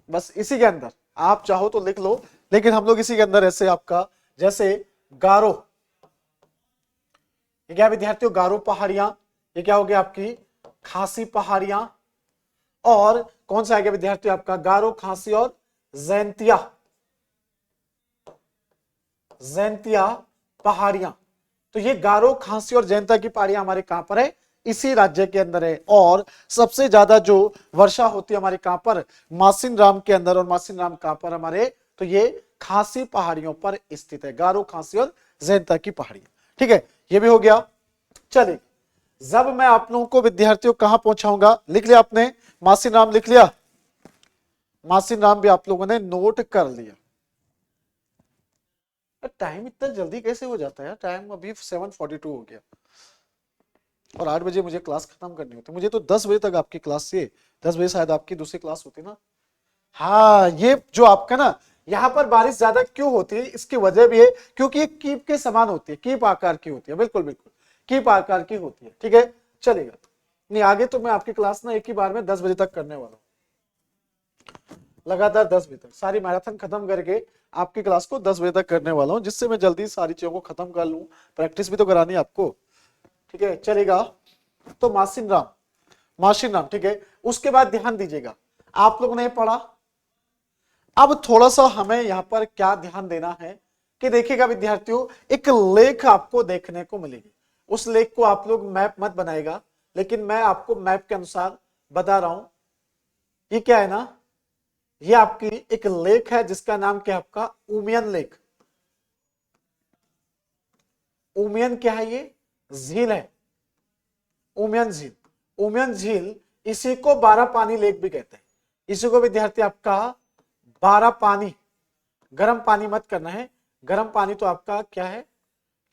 बस इसी के अंदर आप चाहो तो लिख लो, लेकिन हम लोग इसी के अंदर ऐसे आपका, जैसे गारो, ये क्या विद्यार्थियों, गारो पहाड़ियां, ये क्या हो गया आपकी खासी पहाड़ियां, और कौन सा आ गया विद्यार्थियों आपका, गारो, खासी और जैंतिया, जैंतिया पहाड़ियां। तो ये गारो, खासी और जैंतिया की पहाड़ियां हमारे कहां पर है, इसी राज्य के अंदर है। और सबसे ज्यादा जो वर्षा होती है हमारे कहां पर, मासिन राम के अंदर। और मासिन राम कहां पर हमारे, तो ये खासी पहाड़ियों पर स्थित है, गारो, खासी और जैंतिया की पहाड़ियां। ठीक है, ये भी हो गया। चलिए, जब मैं आप लोगों को विद्यार्थियों कहां पहुंचाऊंगा, लिख लिया आपने, मासिन राम लिख लिया, मासिन राम भी आप लोगों ने नोट कर लिया। टाइम इतना जल्दी कैसे हो जाता है यार, टाइम अभी 7:42 हो गया, और 8 बजे मुझे क्लास खत्म करनी होती, मुझे तो 10 बजे तक आपकी क्लास से, 10 बजे शायद आपकी दूसरी क्लास होती ना। हाँ, ये जो आपका ना, यहाँ पर बारिश ज्यादा क्यों होती है, इसकी वजह भी है क्योंकि ये कीप के समान होती है, कीप आकार की होती है, बिल्कुल बिल्कुल कीप आकार की होती है। ठीक है, चलेगा, नहीं आगे तो मैं आपकी क्लास ना एक ही बार में 10 बजे तक करने वाला हूँ, लगातार 10 बजे तक सारी मैराथन खत्म करके आपकी क्लास को 10 बजे तक करने वाला हूँ, जिससे मैं जल्दी सारी चीजों को खत्म कर लूँ, प्रैक्टिस भी तो करानी है आपको। ठीक है, चलेगा। तो मासिन राम, मासिन राम, ठीक है। उसके बाद ध्यान दीजिएगा, आप लोगों ने पढ़ा, अब थोड़ा सा हमें यहां पर क्या ध्यान देना है कि देखिएगा विद्यार्थियों, एक लेख आपको देखने को मिलेगी, उस लेख को आप लोग मैप मत बनाएगा, लेकिन मैं आपको मैप के अनुसार बता रहा हूं। ये क्या है ना, ये आपकी एक लेक है जिसका नाम क्या है आपका, उमियन लेक। उमियन क्या है, ये झील है, उमियन झील। उमियन झील, इसी को 12 पानी लेक भी कहते हैं, इसी को विद्यार्थी आपका 12 पानी, गर्म पानी मत करना है, गर्म पानी तो आपका क्या है,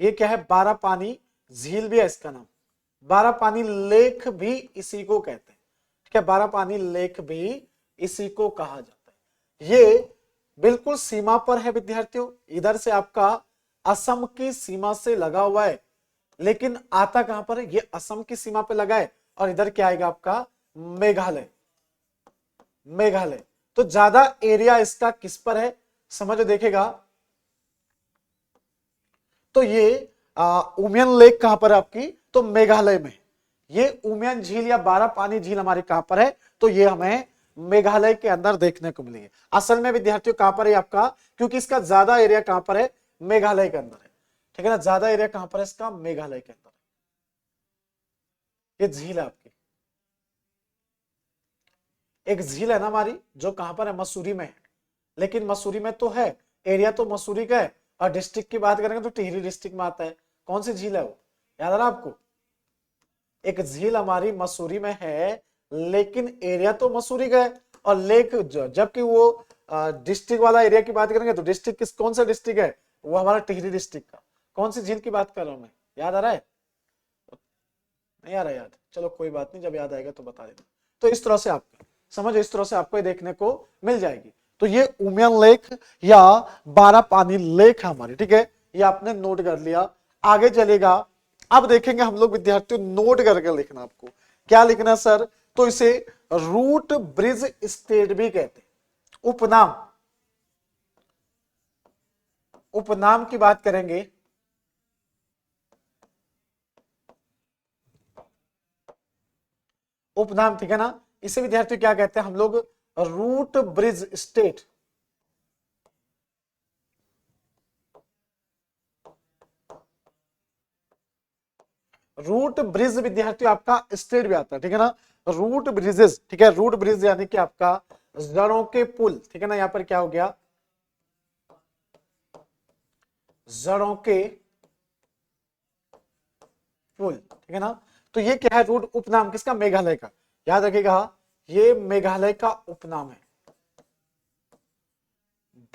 ये क्या है, 12 पानी झील भी है इसका नाम, 12 पानी लेक भी इसी को कहते हैं। ठीक है, 12 पानी लेक भी इसी को कहा जाता है। ये बिल्कुल सीमा पर है विद्यार्थियों, इधर से आपका असम की सीमा से लगा हुआ है, लेकिन आता कहां पर है, ये असम की सीमा पे लगा है, और इधर क्या आएगा आपका, मेघालय, मेघालय। तो ज्यादा एरिया इसका किस पर है, समझ देखेगा, तो ये उमियन लेक कहां पर है आपकी, तो मेघालय में। ये उमियन झील या 12 पानी झील हमारे कहां पर है, तो ये हमें मेघालय के अंदर देखने को मिलेगी। असल में विद्यार्थियों कहां पर है आपका, क्योंकि इसका ज्यादा एरिया कहां पर है, मेघालय के अंदर है। ठीक है ना, ज्यादा एरिया कहां पर है इसका, मेघालय के अंदर। ये झील है आपकी, एक झील है ना हमारी, जो कहां पर है, मसूरी में है, लेकिन मसूरी में तो है, एरिया तो मसूरी का है, और डिस्ट्रिक्ट की बात करेंगे तो टिहरी डिस्ट्रिक्ट में आता है। कौन सी झील है वो, याद आ रहा आपको, एक झील हमारी मसूरी में है, लेकिन एरिया तो मसूरी का है, और लेक जबकि वो डिस्ट्रिक्ट वाला एरिया की बात करेंगे तो डिस्ट्रिक्ट कौन सा डिस्ट्रिक्ट है, वो हमारा टिहरी डिस्ट्रिक्ट का। कौन सी झील की बात कर रहा हूं मैं, याद आ रहा है, नहीं आ रहा याद, चलो कोई बात नहीं, जब याद आएगा तो बता देना। तो इस तरह से आपका समझ, इस तरह से आपको ये देखने को मिल जाएगी। तो ये उमियम लेक या बारह पानी लेक है हमारी, ठीक है, ये आपने नोट कर लिया। आगे चलेगा, अब देखेंगे हम लोग विद्यार्थियों, नोट करके लिखना आपको, क्या लिखना सर, तो इसे रूट ब्रिज स्टेट भी कहते हैं। उपनाम, उपनाम की बात करेंगे, उपनाम, ठीक है ना, इसे विद्यार्थी क्या कहते हैं हम लोग, root bridge state. Root bridge विद्यार्थी आपका स्टेट भी आता है, ठीक है ना, रूट ब्रिजेस, ठीक है, रूट ब्रिज यानी कि आपका जड़ों के पुल, ठीक है ना, यहां पर क्या हो गया, जड़ों के पुल, ठीक है ना। तो ये क्या है, रूट उपनाम किसका, मेघालय का, याद रखिएगा, ये मेघालय का उपनाम है।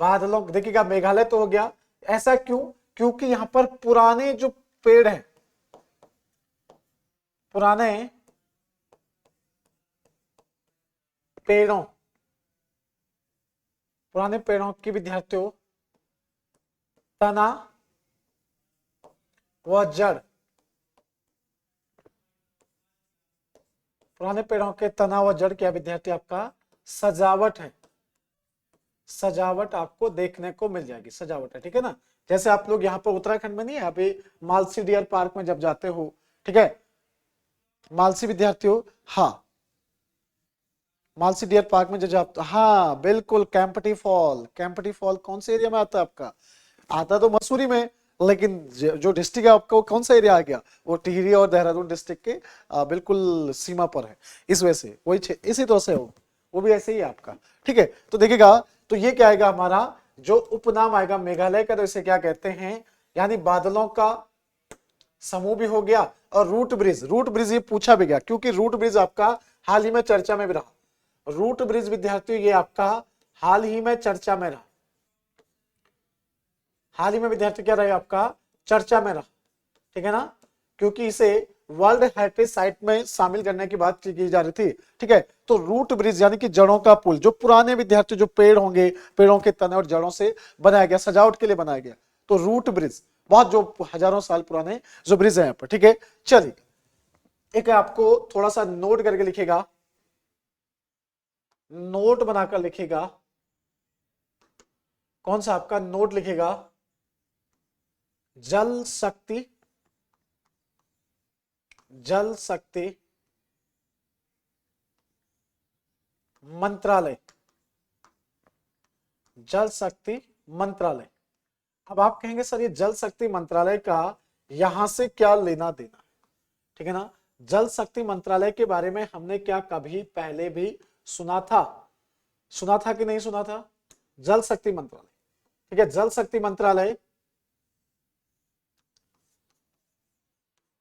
बादलों, देखिएगा मेघालय तो हो गया, ऐसा क्यों, क्योंकि यहां पर पुराने जो पेड़ हैं, पुराने पेड़ों, पुराने पेड़ों की विद्यार्थियों तना व जड़, पुराने पेड़ों के तना व जड़ क्या विद्यार्थी आपका सजावट है, सजावट आपको देखने को मिल जाएगी, सजावट है, ठीक है ना। जैसे आप लोग यहाँ पर उत्तराखंड में नहीं है, अभी मालसी डियर पार्क में जब जाते हो, ठीक है, मालसी विद्यार्थियों, हाँ, मालसी डियर पार्क में जब आप, हाँ बिल्कुल, कैंपटी फॉल कौन से एरिया में आता है आपका, आता तो मसूरी में, लेकिन जो डिस्ट्रिक्ट है आपका वो कौन सा एरिया आ गया, वो टिहरी और देहरादून डिस्ट्रिक्ट के बिल्कुल सीमा पर है, इस वजह से वही इसी तरह से वो भी ऐसे ही है आपका, ठीक है। तो देखिएगा, तो ये क्या आएगा हमारा, जो उपनाम आएगा मेघालय का, तो इसे क्या कहते हैं, यानी बादलों का समूह भी हो गया, और रूट ब्रिज, रूट ब्रिज ये पूछा भी गया, क्योंकि रूट ब्रिज आपका हाल ही में चर्चा में भी रहा, रूट ब्रिज विद्यार्थियों ये आपका हाल ही में चर्चा में रहा, हाल ही में विद्यार्थी क्या रहा आपका चर्चा में रहा, ठीक है ना, क्योंकि इसे वर्ल्ड हेरिटेज साइट में शामिल करने की बात की जा रही थी, ठीक है। तो रूट ब्रिज यानी कि जड़ों का पुल, जो पुराने विद्यार्थी जो पेड़ होंगे, पेड़ों के तने और जड़ों से बनाया गया, सजावट के लिए बनाया गया, तो रूट ब्रिज, बहुत जो हजारों साल पुराने जो ब्रिज है यहाँ पर, ठीक है। चलिए, एक आपको थोड़ा सा नोट करके लिखेगा, नोट बनाकर लिखेगा, कौन सा आपका नोट लिखेगा, जल शक्ति, जल शक्ति मंत्रालय, जल शक्ति मंत्रालय। अब आप कहेंगे सर ये जल शक्ति मंत्रालय का यहां से क्या लेना देना, ठीक है ना, जल शक्ति मंत्रालय के बारे में हमने क्या कभी पहले भी सुना था, सुना था कि नहीं सुना था, जल शक्ति मंत्रालय, ठीक है, जल शक्ति मंत्रालय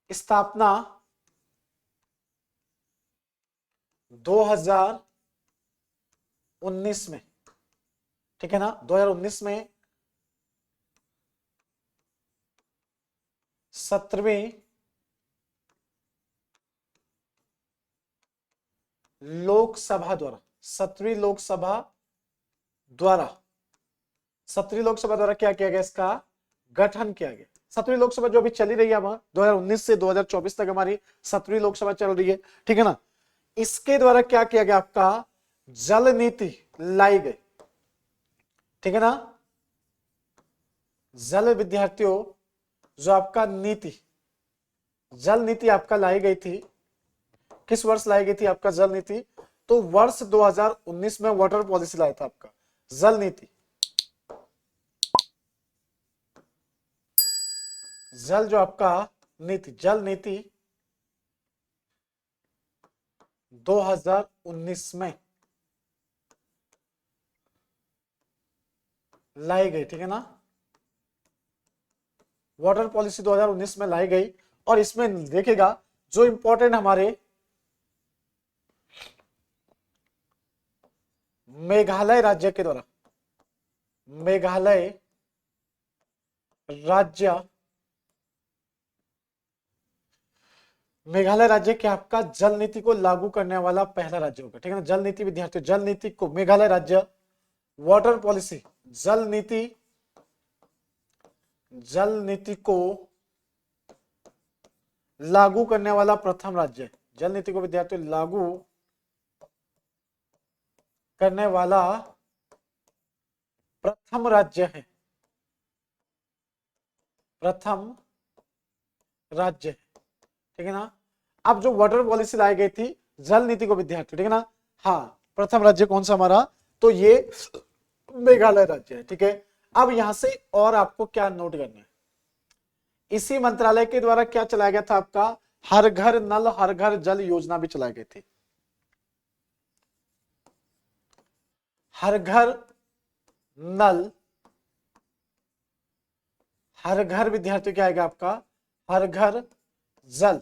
स्थापना 2019 में, ठीक है ना, 2019 में 17वीं लोकसभा द्वारा, 17वीं लोकसभा द्वारा, 17वीं लोकसभा द्वारा क्या किया गया, इसका गठन किया गया। 17वीं लोकसभा जो अभी चली रही है, 2019 से 2024 तक हमारी 17वीं लोकसभा चल रही है, ठीक है ना, इसके द्वारा क्या किया गया, आपका जल नीति लाई गई, ठीक है ना, जल विद्यार्थियों जो आपका नीति, जल नीति आपका लाई गई थी, किस वर्ष लाई गई थी आपका जल नीति, तो वर्ष 2019 में वाटर पॉलिसी लाया था आपका जल नीति, जल जो आपका नीति, जल नीति 2019 में लाई गई, ठीक है ना, वाटर पॉलिसी 2019 में लाई गई, और इसमें देखेगा जो इंपॉर्टेंट हमारे मेघालय राज्य के द्वारा, मेघालय राज्य, मेघालय राज्य क्या आपका जल नीति को लागू करने वाला पहला राज्य होगा, ठीक है ना। जल नीति विद्यार्थियों, जल नीति को मेघालय राज्य, वाटर पॉलिसी, जल नीति को लागू करने वाला प्रथम राज्य है। जल नीति को विद्यार्थियों लागू करने वाला प्रथम राज्य है, प्रथम राज्य, ठीक है ना। अब जो वाटर पॉलिसी लाई गई थी जल नीति को विद्यार्थी, ठीक है ना, हाँ प्रथम राज्य कौन सा हमारा, तो ये मेघालय राज्य है, ठीक है। अब यहां से और आपको क्या नोट करना है, इसी मंत्रालय के द्वारा क्या चलाया गया था आपका, हर घर नल हर घर जल योजना भी चलाई गई थी। हर घर नल हर घर विद्यार्थी क्या आएगा आपका, हर घर जल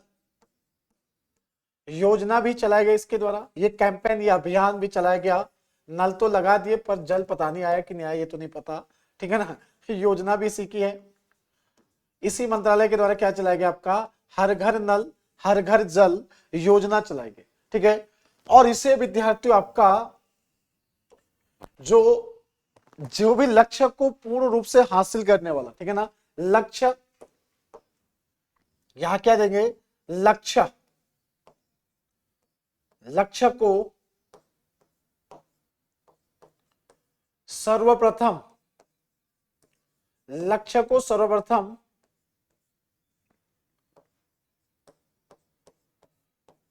योजना भी चलाया गया इसके द्वारा, ये कैंपेन या अभियान भी चलाया गया। नल तो लगा दिए पर जल पता नहीं आया कि नहीं आया, ये तो नहीं पता, ठीक है ना। योजना भी इसी की है। इसी मंत्रालय के द्वारा क्या चलाया गया आपका, हर घर नल हर घर जल योजना चलाई गई, ठीक है। और इसे विद्यार्थियों आपका जो भी लक्ष्य को पूर्ण रूप से हासिल करने वाला, ठीक है ना, लक्ष्य यहां क्या देंगे, लक्ष्य को सर्वप्रथम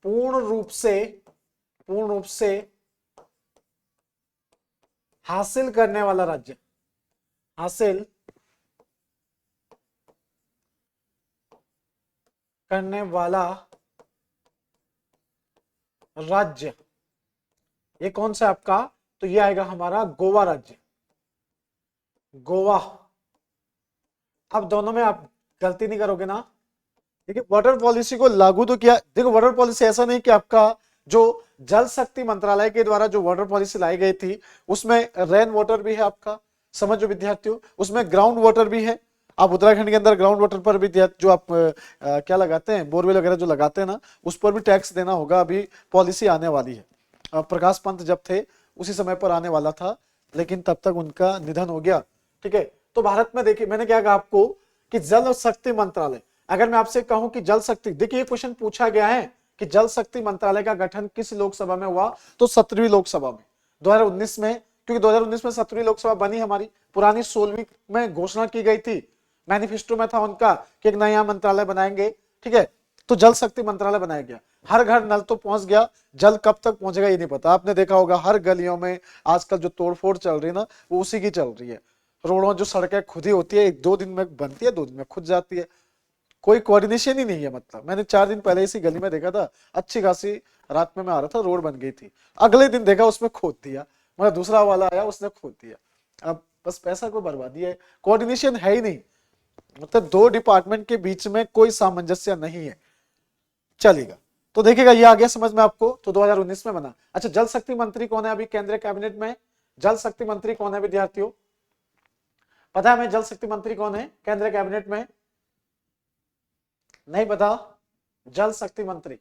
पूर्ण रूप से हासिल करने वाला राज्य, हासिल करने वाला राज्य, ये कौन सा आपका, तो ये आएगा हमारा गोवा राज्य, गोवा। अब दोनों में आप गलती नहीं करोगे ना, देखिए वाटर पॉलिसी को लागू तो किया, देखो वाटर पॉलिसी ऐसा नहीं कि आपका जो जल शक्ति मंत्रालय के द्वारा जो वाटर पॉलिसी लाई गई थी उसमें रेन वाटर भी है आपका, समझो विद्यार्थियों, उसमें ग्राउंड वाटर भी है। आप उत्तराखंड के अंदर ग्राउंड वाटर पर भी जो आप क्या लगाते हैं, बोरवेल वगैरह जो लगाते हैं ना, उस पर भी टैक्स देना होगा। अभी पॉलिसी आने वाली है, प्रकाश पंत जब थे उसी समय पर आने वाला था, लेकिन तब तक उनका निधन हो गया, ठीक है। तो भारत में देखिए मैंने क्या कहा आपको कि जल शक्ति मंत्रालय, अगर मैं आपसे कहूं कि जल शक्ति, देखिए ये क्वेश्चन पूछा गया है कि जल शक्ति मंत्रालय का गठन किस लोकसभा में हुआ, तो 17वीं लोकसभा में 2019 में, क्योंकि 2019 में 17वीं लोकसभा बनी हमारी, पुरानी 16वीं में घोषणा की गई थी, मैनिफेस्टो में था उनका कि एक नया मंत्रालय बनाएंगे, ठीक है। तो जल शक्ति मंत्रालय बनाया गया, हर घर नल तो पहुंच गया, जल कब तक पहुंचेगा ये नहीं पता। आपने देखा होगा हर गलियों में आजकल जो तोड़फोड़ चल रही है ना, वो उसी की चल रही है। रोडों जो सड़कें खुदी होती है, 1-2 दिन में बनती है, 2 दिन में खुद जाती है, कोई कोऑर्डिनेशन ही नहीं है। मतलब मैंने 4 दिन पहले इसी गली में देखा था, अच्छी खासी रात में मैं आ रहा था, रोड बन गई थी, अगले दिन देखा उसमें खोद दिया, मतलब दूसरा वाला आया उसने खोद दिया। अब बस पैसा को बर्बादी है, कोऑर्डिनेशन है ही नहीं, मतलब 2 डिपार्टमेंट के बीच में कोई सामंजस्य नहीं है, चलेगा। तो देखिएगा ये आ गया समझ में आपको, तो 2019 में बना। अच्छा जल शक्ति मंत्री कौन है अभी केंद्रीय कैबिनेट में, जल शक्ति मंत्री कौन है विद्यार्थियों, पता है हमें जल शक्ति मंत्री कौन है केंद्रीय कैबिनेट में, नहीं पता, जल शक्ति मंत्री,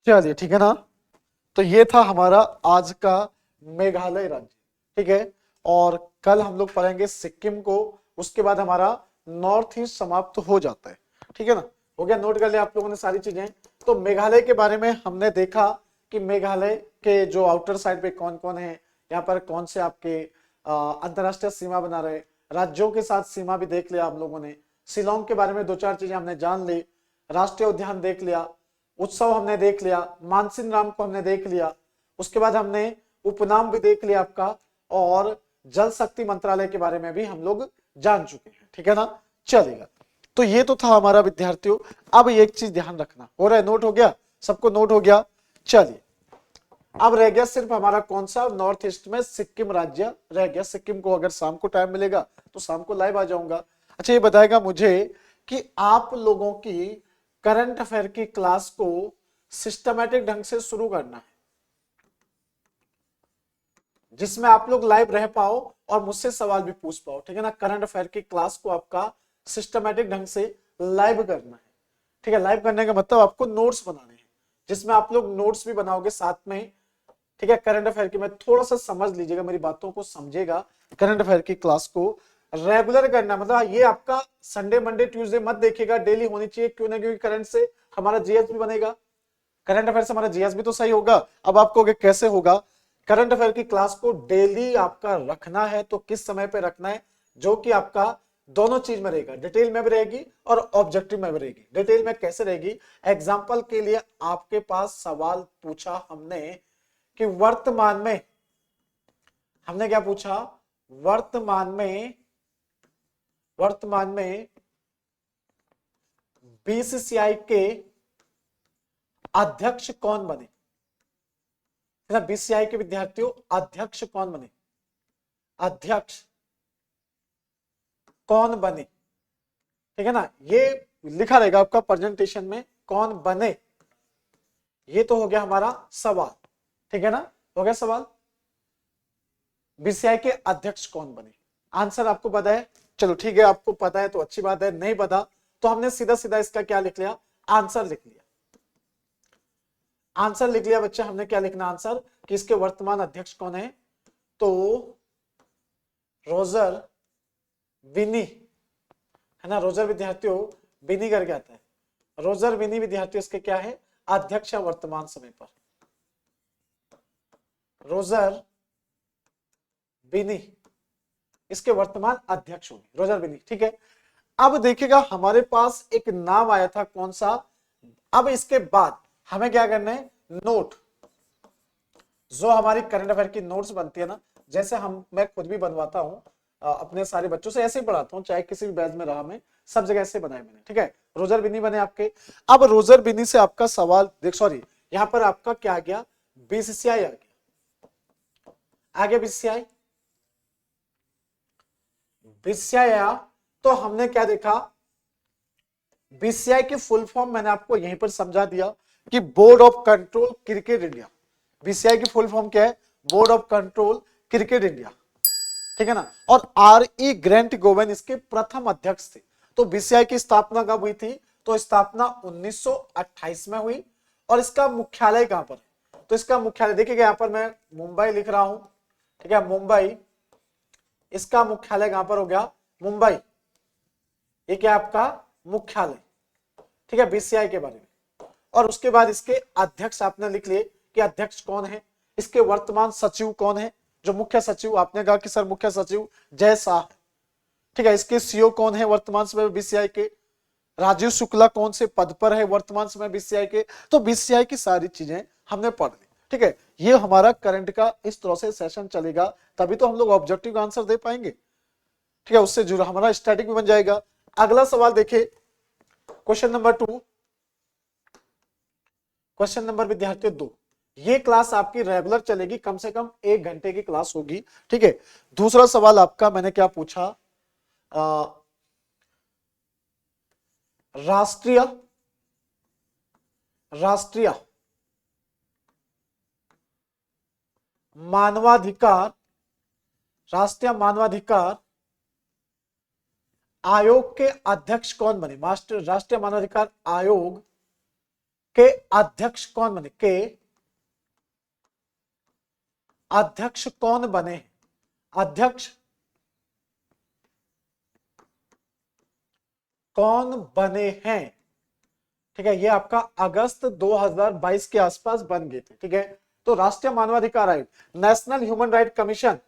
चलिए ठीक है ना। तो ये था हमारा आज का मेघालय राज्य, ठीक है। और कल हम लोग पढ़ेंगे सिक्किम को, उसके बाद हमारा नॉर्थ ईस्ट समाप्त हो जाता है, ठीक है ना। हो गया, नोट कर लिया आप लोगों ने सारी चीजें। तो मेघालय के बारे में हमने देखा कि मेघालय के जो आउटर साइड पे कौन कौन है, यहाँ पर कौन से आपके अंतरराष्ट्रीय सीमा बना रहे, राज्यों के साथ सीमा भी देख लिया हम लोगों ने, शिलोंग के बारे में 2-4 चीजें हमने जान ली, राष्ट्रीय उद्यान देख लिया, उत्सव हमने देख लिया, मानसिन राम को हमने देख लिया, उसके बाद हमने उपनाम भी देख लिया आपका, और जल शक्ति मंत्रालय के बारे में भी हम लोग जान चुके हैं, ठीक है ना। चलेगा, तो ये तो था हमारा विद्यार्थियों। अब एक चीज ध्यान रखना, हो रहा है, नोट हो गया सबको, नोट हो गया। चलिए अब रह गया सिर्फ हमारा कौन सा, नॉर्थ ईस्ट में सिक्किम राज्य रह गया। सिक्किम को अगर शाम को टाइम मिलेगा तो शाम को लाइव आ जाऊंगा। अच्छा ये बताएगा मुझे कि आप लोगों की करंट अफेयर की क्लास को सिस्टमैटिक ढंग से शुरू करना है, जिसमें आप लोग लाइव रह पाओ और मुझसे सवाल भी पूछ पाओ, ठीक है ना। करंट अफेयर की क्लास को आपका सिस्टमेटिक ढंग से लाइव करना है, ठीक है। लाइव करने का मतलब आपको नोट्स बनाने हैं, जिसमें आप लोग नोट्स भी बनाओगे साथ में, ठीक है। करंट अफेयर की मैं थोड़ा सा समझ लीजिएगा, मेरी बातों को समझेगा। करंट अफेयर की क्लास को रेगुलर करना, मतलब ये आपका संडे मंडे ट्यूसडे मत देखिएगा, डेली होनी चाहिए। क्यों ना, क्योंकि करंट से हमारा जीएस भी बनेगा, करंट अफेयर से हमारा जीएस भी तो सही होगा। अब आपको कैसे होगा, करंट अफेयर की क्लास को डेली आपका रखना है, तो किस समय पे रखना है, जो कि आपका दोनों चीज में रहेगा, डिटेल में भी रहेगी और ऑब्जेक्टिव में भी रहेगी। डिटेल में कैसे रहेगी, एग्जांपल के लिए आपके पास सवाल पूछा हमने कि वर्तमान में, हमने क्या पूछा, वर्तमान में बीसीसीआई के अध्यक्ष कौन बने, बीसीसीआई के विद्यार्थियों अध्यक्ष कौन बने, अध्यक्ष कौन बने, ठीक है ना। ये लिखा रहेगा आपका प्रेजेंटेशन में, कौन बने। ये तो हो गया हमारा सवाल, ठीक है ना, हो गया सवाल। बीसीसीआई के अध्यक्ष कौन बने, आंसर आपको पता है, चलो ठीक है, आपको पता है तो अच्छी बात है, नहीं पता तो हमने सीधा सीधा इसका क्या लिख लिया, आंसर लिख लिया। आंसर लिख लिया बच्चा, हमने क्या लिखना आंसर, कि इसके वर्तमान अध्यक्ष कौन है, तो रोजर विनी, है ना। रोजर विद्यार्थियों विनी करके आता है, रोजर विनी विद्यार्थियों इसके क्या है, अध्यक्ष वर्तमान समय पर, रोजर विनी इसके वर्तमान अध्यक्ष होंगे, रोजर विनी, ठीक है। अब देखिएगा हमारे पास एक नाम आया था, कौन सा। अब इसके बाद हमें क्या करना है, नोट, जो हमारी करंट अफेयर की नोट्स बनती है ना, जैसे मैं खुद भी बनवाता हूं, अपने सारे बच्चों से ऐसे ही पढ़ाता हूं, चाहे किसी भी बैच में रहा, मैं सब जगह ऐसे बनाए मैंने, ठीक है। रोजर बिनी बने आपके। अब रोजर बिनी से आपका सवाल देख, सॉरी यहां पर आपका क्या आ गया, बीसीसीआई आ गया, आगे बीसीसीआई, बीसीसीआई आया तो हमने क्या देखा, बीसीसीआई की फुल फॉर्म मैंने आपको यहीं पर समझा दिया कि board of control cricket India. BCCI की फुल फॉर्म क्या है, board of control cricket India, ठीक है ना। और आर ई ग्रेंट गोवेन इसके प्रथम अध्यक्ष थे। तो बीसीसीआई की स्थापना कब हुई थी, तो स्थापना 1928 में हुई। और इसका मुख्यालय कहां पर, तो इसका मुख्यालय देखिएगा, यहां पर मैं मुंबई लिख रहा हूं, ठीक है, मुंबई। इसका मुख्यालय कहां पर हो गया, मुंबई, ये क्या आपका मुख्यालय, ठीक है, बीसीसीआई के बारे में। और उसके बाद इसके अध्यक्ष आपने लिख लिए कि अध्यक्ष कौन है, इसके वर्तमान सचिव कौन है, जो मुख्य सचिव, आपने कहा कि सर मुख्य सचिव जय शाह, ठीक है। इसके सीईओ कौन है वर्तमान समय बीसीसीआई के, राजीव शुक्ला कौन से पद पर है वर्तमान समय बीसीसीआई के। तो बीसीसीआई की सारी चीजें हमने पढ़ ली, ठीक है। ये हमारा करंट का इस तरह से सेशन चलेगा, तभी तो हम लोग ऑब्जेक्टिव का आंसर दे पाएंगे, ठीक है। उससे जुड़ा हमारा स्टैटिक भी बन जाएगा। अगला सवाल देखिए, क्वेश्चन नंबर 2, क्वेश्चन नंबर विद्यार्थियों 2। ये क्लास आपकी रेगुलर चलेगी, कम से कम 1 घंटे की क्लास होगी, ठीक है। दूसरा सवाल आपका मैंने क्या पूछा, राष्ट्रीय मानवाधिकार, राष्ट्रीय मानवाधिकार आयोग के अध्यक्ष कौन बने, राष्ट्रीय मानवाधिकार आयोग के अध्यक्ष कौन बने, के अध्यक्ष कौन बने, अध्यक्ष कौन बने हैं, ठीक है। ये आपका अगस्त 2022 के आसपास बन गए थे, ठीक है। तो राष्ट्रीय मानवाधिकार आयोग, नेशनल ह्यूमन राइट कमीशन,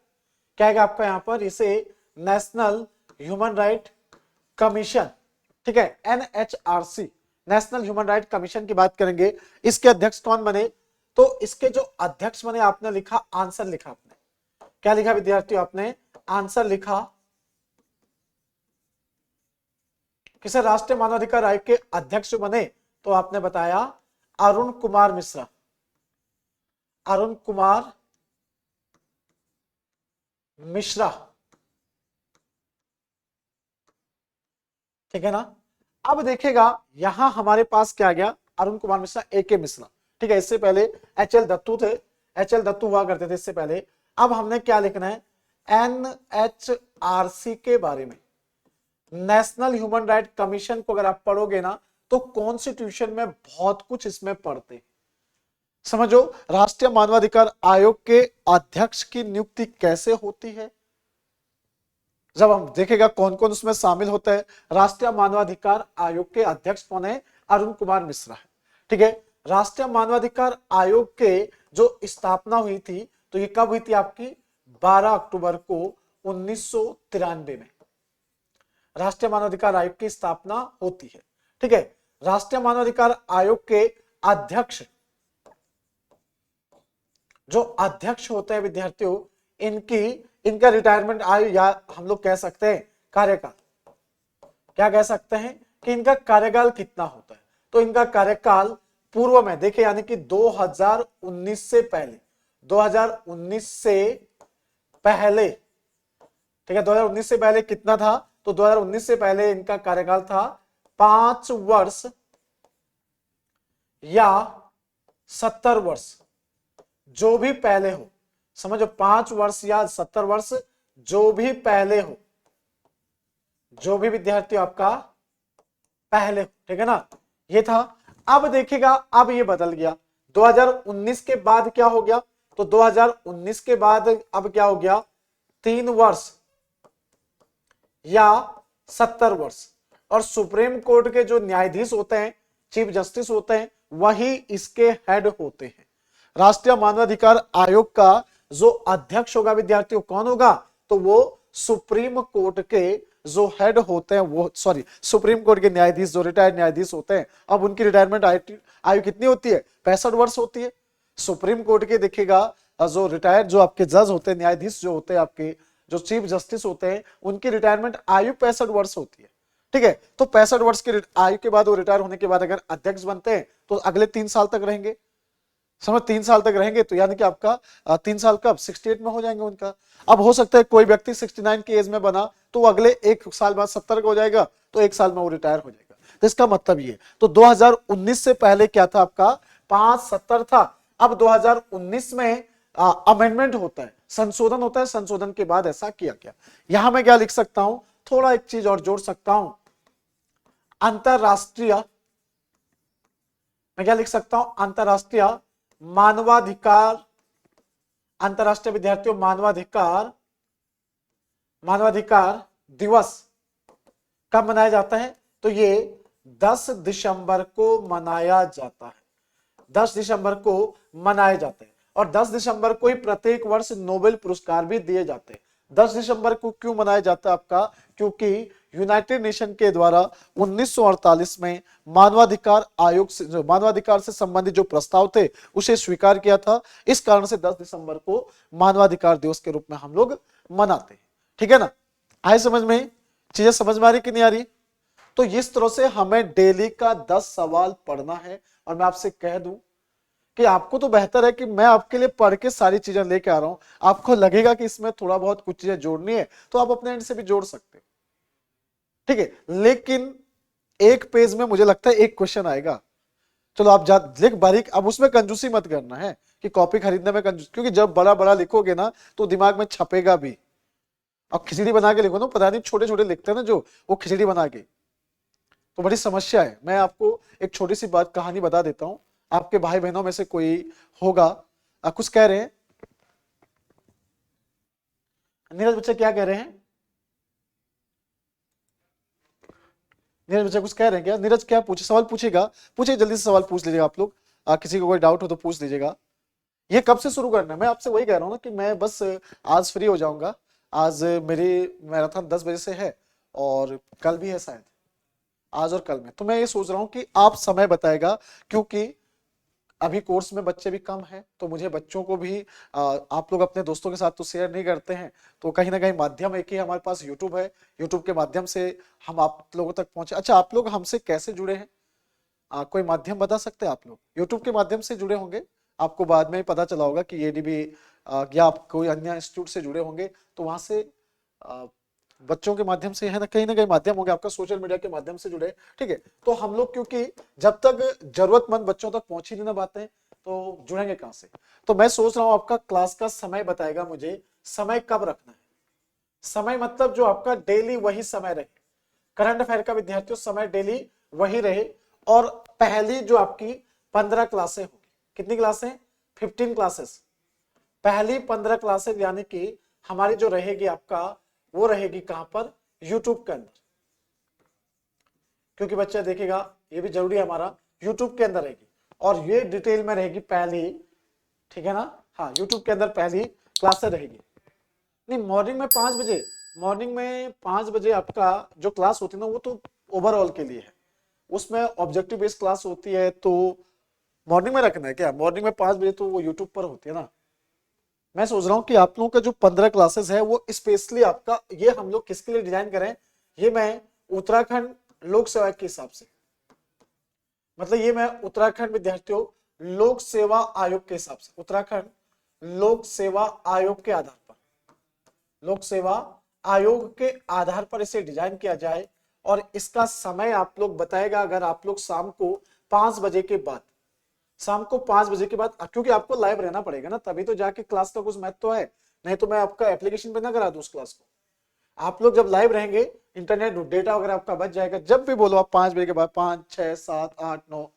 क्या है आपका यहां पर, इसे नेशनल ह्यूमन राइट कमीशन, ठीक है, NHRC, national human right commission की बात करेंगे। इसके अध्यक्ष कौन बने, तो इसके जो अध्यक्ष बने आपने लिखा, आंसर लिखा आपने, क्या लिखा विद्यार्थियों, आपने आंसर लिखा, किसे राष्ट्रीय मानवाधिकार आयोग के अध्यक्ष बने, तो आपने बताया अरुण कुमार मिश्रा, अरुण कुमार मिश्रा, ठीक है ना। अब देखेगा यहां हमारे पास क्या आ गया, अरुण कुमार मिश्रा, ए के मिश्रा, ठीक है। इससे पहले एच एल दत्तू थे, एच एल दत्तू हुआ करते थे इससे पहले। अब हमने क्या लिखना है, NHRC के बारे में, नेशनल ह्यूमन राइट कमीशन को अगर आप पढ़ोगे ना तो कॉन्स्टिट्यूशन में बहुत कुछ इसमें पढ़ते। समझो, राष्ट्रीय मानवाधिकार आयोग के अध्यक्ष की नियुक्ति कैसे होती है, जब हम देखेगा कौन कौन उसमें शामिल होता है। राष्ट्रीय मानवाधिकार आयोग के अध्यक्ष कौन है, अरुण कुमार मिश्रा है। ठीक है, राष्ट्रीय मानवाधिकार आयोग के जो स्थापना हुई थी तो ये कब हुई थी आपकी, 12 अक्टूबर को 1993 में राष्ट्रीय मानवाधिकार आयोग की स्थापना होती है। ठीक है, राष्ट्रीय मानवाधिकार आयोग के अध्यक्ष, जो अध्यक्ष होते हैं विद्यार्थियों, इनका रिटायरमेंट आयु या हम लोग कह सकते हैं कार्यकाल, क्या कह सकते हैं कि इनका कार्यकाल कितना होता है। तो इनका कार्यकाल पूर्व में देखिए, यानी कि 2019 से पहले, 2019 से पहले, ठीक है, 2019 से पहले कितना था, तो 2019 से पहले इनका कार्यकाल था 5 वर्ष या 70 वर्ष, जो भी पहले हो। समझो, 5 वर्ष या 70 वर्ष, जो भी पहले हो, जो भी विद्यार्थी आपका पहले हो, ठीक है ना, ये था। अब देखिएगा, अब ये बदल गया, 2019 के बाद क्या हो गया, तो 2019 के बाद अब क्या हो गया, 3 वर्ष या 70 वर्ष। और सुप्रीम कोर्ट के जो न्यायाधीश होते हैं, चीफ जस्टिस होते हैं, वही इसके हेड होते हैं। राष्ट्रीय मानवाधिकार आयोग का जो अध्यक्ष होगा विद्यार्थियों, कौन होगा, तो वो सुप्रीम कोर्ट के जो हेड होते हैं, वो सुप्रीम कोर्ट के न्यायाधीश, जो रिटायर्ड न्यायाधीश होते हैं, अब उनकी रिटायरमेंट आयु कितनी होती है, 65 वर्ष होती है। सुप्रीम कोर्ट के देखिएगा, जो रिटायर्ड, जो आपके जज होते हैं, न्यायाधीश जो होते हैं, आपके जो चीफ जस्टिस होते हैं, उनकी रिटायरमेंट आयु 65 वर्ष होती है। ठीक है, तो 65 वर्ष की आयु के बाद, वो रिटायर होने के बाद अगर अध्यक्ष बनते हैं तो अगले 3 साल तक रहेंगे। समझ, 3 साल तक रहेंगे, तो यानी कि आपका 3 साल कब, 68 में हो जाएंगे उनका। अब हो सकता है कोई व्यक्ति 69 की एज में बना तो अगले 1 साल बाद 70 का हो जाएगा, तो 1 साल में वो रिटायर हो जाएगा। तो इसका मतलब ये, तो 2019 से पहले क्या था आपका, 570 था। अब 2019 में अमेंडमेंट होता है, संशोधन होता है, संशोधन के बाद ऐसा किया गया। यहां मैं क्या लिख सकता हूं, थोड़ा एक चीज और जोड़ सकता हूं, अंतरराष्ट्रीय, मैं क्या लिख सकता हूं, अंतरराष्ट्रीय मानवाधिकार, अंतरराष्ट्रीय विद्यार्थियों मानवाधिकार दिवस कब मनाया जाता है, तो ये 10 दिसंबर को मनाया जाता है। 10 दिसंबर को मनाए जाते हैं, और 10 दिसंबर को ही प्रत्येक वर्ष नोबेल पुरस्कार भी दिए जाते हैं। 10 दिसंबर को क्यों मनाया जाता है आपका, क्योंकि यूनाइटेड नेशन के द्वारा 1948 में मानवाधिकार आयोग से, जो मानवाधिकार से संबंधित जो प्रस्ताव थे, उसे स्वीकार किया था। इस कारण से 10 दिसंबर को मानवाधिकार दिवस के रूप में हम लोग मनाते हैं। ठीक है ना, आए समझ में, चीजें समझ में आ रही कि नहीं आ रही। तो इस तरह से हमें डेली का 10 सवाल पढ़ना है। और मैं आपसे कह दूं कि आपको तो बेहतर है कि मैं आपके लिए पढ़ के सारी चीजें लेके आ रहा हूं। आपको लगेगा कि इसमें थोड़ा बहुत कुछ चीजें जोड़नी है तो आप अपने एंड से भी जोड़ सकते हो, ठीक है। लेकिन एक पेज में मुझे लगता है एक क्वेश्चन आएगा। चलो आप लिख बारीक, अब उसमें कंजूसी मत करना है कि कॉपी खरीदने में कंजूस, क्योंकि जब बड़ा बड़ा लिखोगे ना तो दिमाग में छपेगा भी। अब खिचड़ी बना के लिखो ना, पता नहीं छोटे छोटे लिखते हैं ना जो, वो खिचड़ी बना के, तो बड़ी समस्या है। मैं आपको एक छोटी सी बात, कहानी बता देता हूं। आपके भाई बहनों में से कोई होगा, कुछ कह रहे हैं, नीरज बच्चे क्या कह रहे हैं, नीरज बच्चे कुछ कह रहे हैं क्या, नीरज क्या पूछे, सवाल पूछेगा, पूछे जल्दी से सवाल पूछ लीजिएगा आप लोग। किसी को कोई डाउट हो तो पूछ लीजिएगा। ये कब से शुरू करना है, मैं आपसे वही कह रहा हूँ ना कि मैं बस आज फ्री हो जाऊंगा। आज मेरी मैराथन 10 बजे से है और कल भी है शायद, आज और कल में। तो मैं ये सोच रहा हूँ कि आप समय बताएगा, क्योंकि अभी कोर्स में बच्चे भी कम हैं, तो मुझे बच्चों को भी आप लोग अपने दोस्तों के साथ तो शेयर नहीं करते हैं, तो कहीं ना कहीं माध्यम एक ही हमारे पास यूट्यूब है, यूट्यूब के माध्यम से हम आप लोगों तक पहुंचे। अच्छा, आप लोग हमसे कैसे जुड़े हैं, कोई माध्यम बता सकते हैं। आप लोग यूट्यूब के माध्यम से जुड़े होंगे, आपको बाद में पता चला होगा कि एडीबी या आप कोई अन्य इंस्टीट्यूट से जुड़े होंगे, तो वहां से बच्चों के माध्यम से है ना, कहीं माध्यम होगा आपका, सोशल मीडिया के माध्यम से जुड़े। ठीक है, तो हम लोग क्योंकि जब तक जरूरतमंद बच्चों तक पहुंच ही नहीं ना पाते हैं, तो जुड़ेंगे कहां से? तो मैं सोच रहा हूं आपका क्लास का समय बताएगा मुझे, समय कब रखना है। समय मतलब जो आपका डेली वही समय रहे, करंट अफेयर का विद्यार्थियों समय डेली वही रहे, और पहली जो आपकी 15 क्लासें होगी, कितनी क्लासें? 15 क्लासेस। पहली 15 क्लासेस यानी कि हमारी जो रहेगी आपका, वो रहेगी कहां पर? यूट्यूब के अंदर, क्योंकि बच्चा देखेगा, ये भी जरूरी है हमारा, यूट्यूब के अंदर रहेगी, और ये डिटेल में रहेगी पहली, ठीक है ना? हाँ, यूट्यूब के अंदर पहली क्लासें रहेगी। नहीं, मॉर्निंग में 5 बजे, मॉर्निंग में 5 बजे आपका जो क्लास होती है ना, वो तो ओवरऑल के लिए है, उसमें ऑब्जेक्टिव बेस्ड क्लास होती है, तो मॉर्निंग में रखना है क्या? मॉर्निंग में 5 बजे तो वो यूट्यूब पर होती है ना। मैं सोच रहा हूँ कि आप लोगों का जो 15 क्लासेस है वो स्पेशली आपका, ये हम लोग किसके लिए डिजाइन करें? ये मैं उत्तराखंड लोक सेवा के हिसाब से, मतलब ये मैं उत्तराखंड विद्यार्थियों लोक सेवा आयोग के हिसाब से, उत्तराखंड लोक सेवा आयोग के आधार पर, लोक सेवा आयोग के आधार पर इसे डिजाइन किया जाए, और इसका समय आप लोग बताएगा, अगर आप लोग शाम को 5 बजे के बाद, शाम को 5 बजे के बाद, क्योंकि आपको लाइव रहना पड़ेगा ना, तभी तो जाके क्लास का कुछ महत्व है, नहीं तो मैं आपका एप्लीकेशन पे ना करा दूं उस क्लास को। आप लोग जब लाइव रहेंगे, इंटरनेट डेटा वगैरह आपका बच जाएगा, जब भी बोलो आप 5 बजे के बाद, 5, 6, 7, 8, 9,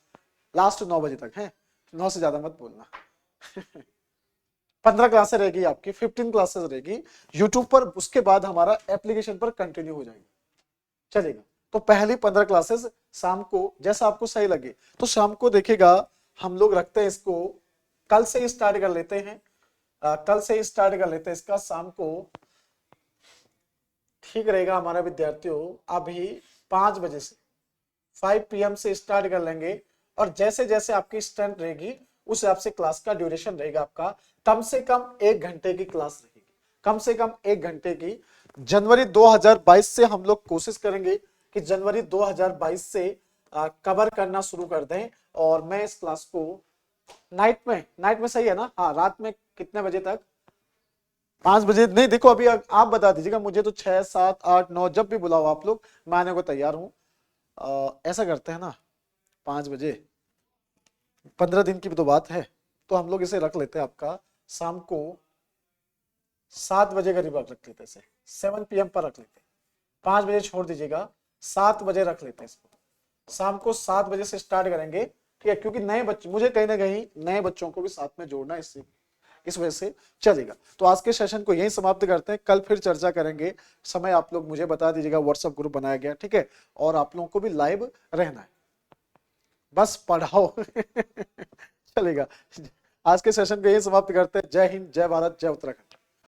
लास्ट 9 बजे तक है, 9 से ज्यादा मत बोलना। 15 क्लासेस रहेगी आपकी, 15 क्लासेस रहेगी यूट्यूब पर, उसके बाद हमारा एप्लीकेशन पर कंटिन्यू हो जाएगी, चलेगा। तो पहली 15 क्लासेस शाम को, जैसा आपको सही लगे, तो शाम को देखेगा, हम लोग रखते हैं इसको, कल से ही स्टार्ट कर लेते हैं, कल से ही स्टार्ट कर लेते हैं इसका, शाम को ठीक रहेगा हमारा विद्यार्थियों, अभी 5 बजे से 5 PM से स्टार्ट कर लेंगे, और जैसे जैसे आपकी स्ट्रेंथ रहेगी उस हिसाब से क्लास का ड्यूरेशन रहेगा आपका, कम से कम 1 घंटे की क्लास रहेगी, कम से कम 1 घंटे की। जनवरी 2022 से हम लोग कोशिश करेंगे कि जनवरी 2022 से कवर करना शुरू कर दें, और मैं इस क्लास को नाइट में सही है ना? हाँ, रात में कितने बजे तक? 5 बजे नहीं, देखो अभी आप बता दीजिएगा मुझे, तो 6, 7, 8, 9 जब भी बुलाओ आप लोग, मैं आने को तैयार हूं। ऐसा करते हैं ना, 5 बजे, 15 दिन की भी तो बात है, तो हम लोग इसे रख लेते हैं आपका शाम को 7 बजे करीब रख लेते हैं, 7 PM पर रख लेते हैं, 5 बजे छोड़ दीजिएगा, 7 बजे रख लेते हैं इसको, शाम को 7 बजे से स्टार्ट करेंगे, ठीक है? क्योंकि नए बच्चे, मुझे कहीं ना कहीं नए बच्चों को भी साथ में जोड़ना है, इससे इस वजह से चलेगा। तो आज के सेशन को यहीं समाप्त करते हैं, कल फिर चर्चा करेंगे। समय आप लोग मुझे बता दीजिएगा, व्हाट्सएप ग्रुप बनाया गया, ठीक है? और आप लोगों को भी लाइव रहना है, बस पढ़ाओ। चलेगा। आज के सेशन को यहीं समाप्त करते हैं। जय हिंद, जय भारत, जय उत्तराखंड।